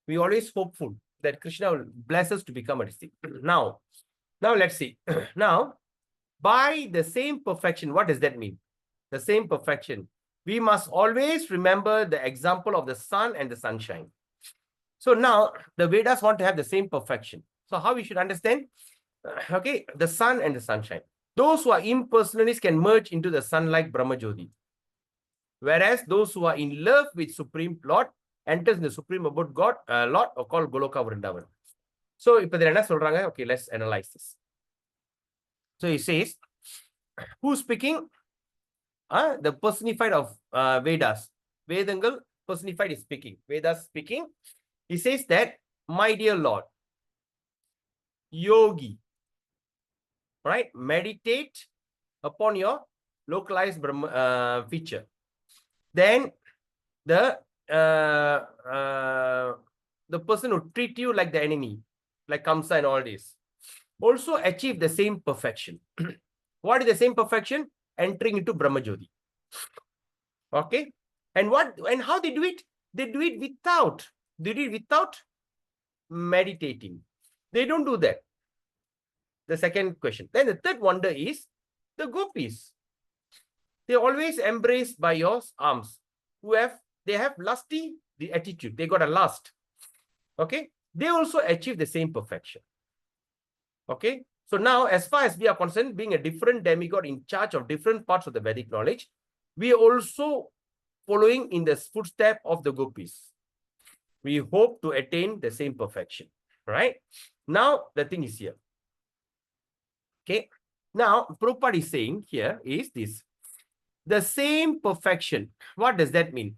We always hopeful that Krishna will bless us to become a disciple. Now let's see. Now, by the same perfection, what does that mean? The same perfection. We must always remember the example of the sun and the sunshine. So now the Vedas want to have the same perfection. So how we should understand? Okay, the sun and the sunshine. Those who are impersonalists can merge into the sun like Brahmajyoti. Whereas those who are in love with Supreme Lord enters in the Supreme Abode God, Lord, or called Goloka Vrindavan. So, okay, let's analyze this. So he says, who's speaking? The personified of Vedas. Vedangal personified is speaking. Vedas speaking. He says that, my dear Lord, yogi, right? Meditate upon your localized feature. Then the person who treat you like the enemy, like Kamsa and all this, also achieve the same perfection. What is the same perfection? Entering into Brahmajyoti. Okay. And how they do it? They do it without meditating. They don't do that. The second question. Then the third wonder is the gopis. They always embraced by your arms. They have lusty the attitude. They got a lust. Okay. They also achieve the same perfection. Okay. So now, as far as we are concerned, being a different demigod in charge of different parts of the Vedic knowledge, we are also following in the footstep of the gopis. We hope to attain the same perfection. Right? Now, the thing is here. Okay. Now, Prabhupada is saying here is this. The same perfection. What does that mean?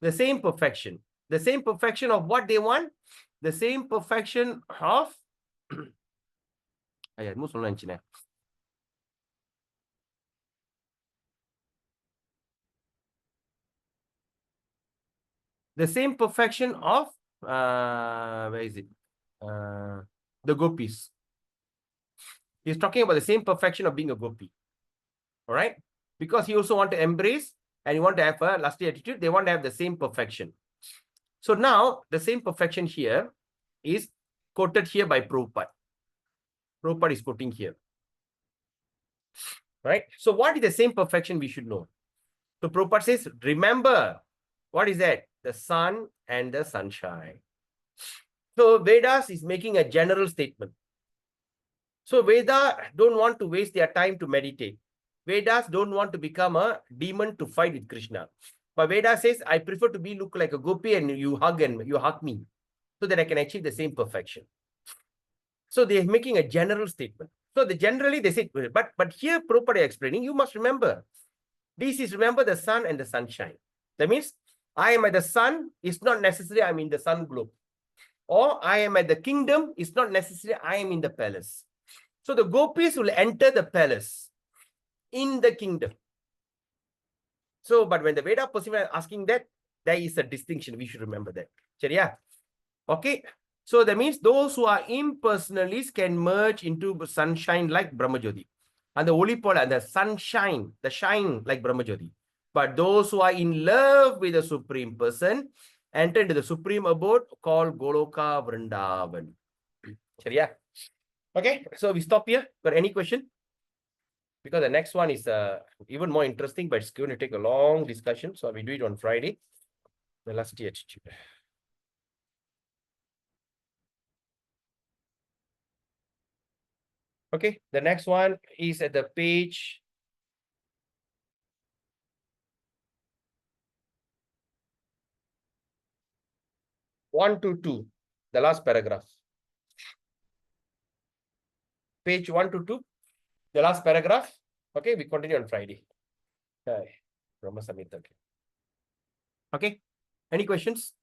The same perfection. The same perfection of what they want? The same perfection of the same perfection of where is it? The gopis. He's talking about the same perfection of being a gopi. All right? Because he also want to embrace and he want to have a lusty attitude. They want to have the same perfection. So now the same perfection here is quoted here by Prabhupada. Prabhupada is quoting here. Right? So what is the same perfection we should know? So Prabhupada says, remember, what is that? The sun and the sunshine. So Vedas is making a general statement. So Vedas don't want to waste their time to meditate. Vedas don't want to become a demon to fight with Krishna. But Vedas says, I prefer to look like a gopi and you hug me so that I can achieve the same perfection. So they're making a general statement. So generally they say, but here Prabhupada explaining, you must remember, this is remember the sun and the sunshine. That means I am at the sun, it's not necessary I'm in the sun globe. Or I am at the kingdom, it's not necessary I am in the palace. So the gopis will enter the palace in the kingdom. So, but when the Veda person is asking that, there is a distinction. We should remember that. Chariya? Okay. So that means those who are impersonalists can merge into sunshine like Brahmajyoti. And the holy pola, the sunshine, the shine like Brahmajyoti. But those who are in love with the Supreme Person enter into the Supreme Abode called Goloka Vrindavan. Yeah. Okay. So we stop here. Got any question? Because the next one is even more interesting, but it's going to take a long discussion. So we do it on Friday. The last year. Okay, the next one is at the page 1 to 2, the last paragraph. Page 1 to 2, the last paragraph. Okay, we continue on Friday. Brahma Samhita. Okay, any questions?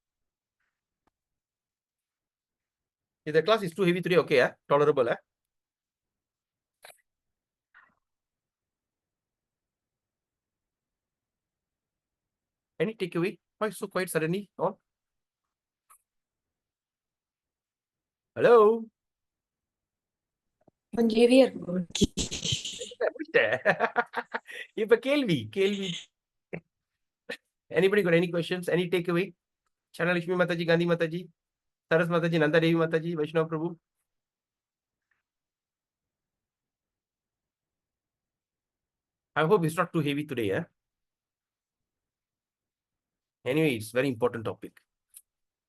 If the class is too heavy today, okay, tolerable. Any takeaway? Why so quiet suddenly? On? Hello? If a Kelvi. Anybody got any questions? Any takeaway? Chana Lakshmi Mataji, Gandhi Mataji, Saras Mataji, Nanda Devi Mataji, Vaishnava Prabhu. I hope it's not too heavy today. Anyway, it's very important topic.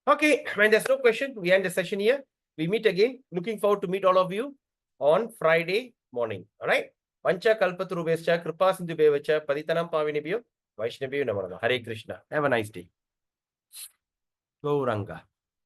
Okay, when there's no question, we end the session here. We meet again. Looking forward to meet all of you on Friday morning. All right. Pancha kalpaturubhescha kripa sindhu bevacha paditanam pavinibhyo Vaishnavibhyo namo namah. Hare Krishna. Have a nice day. Gauranga.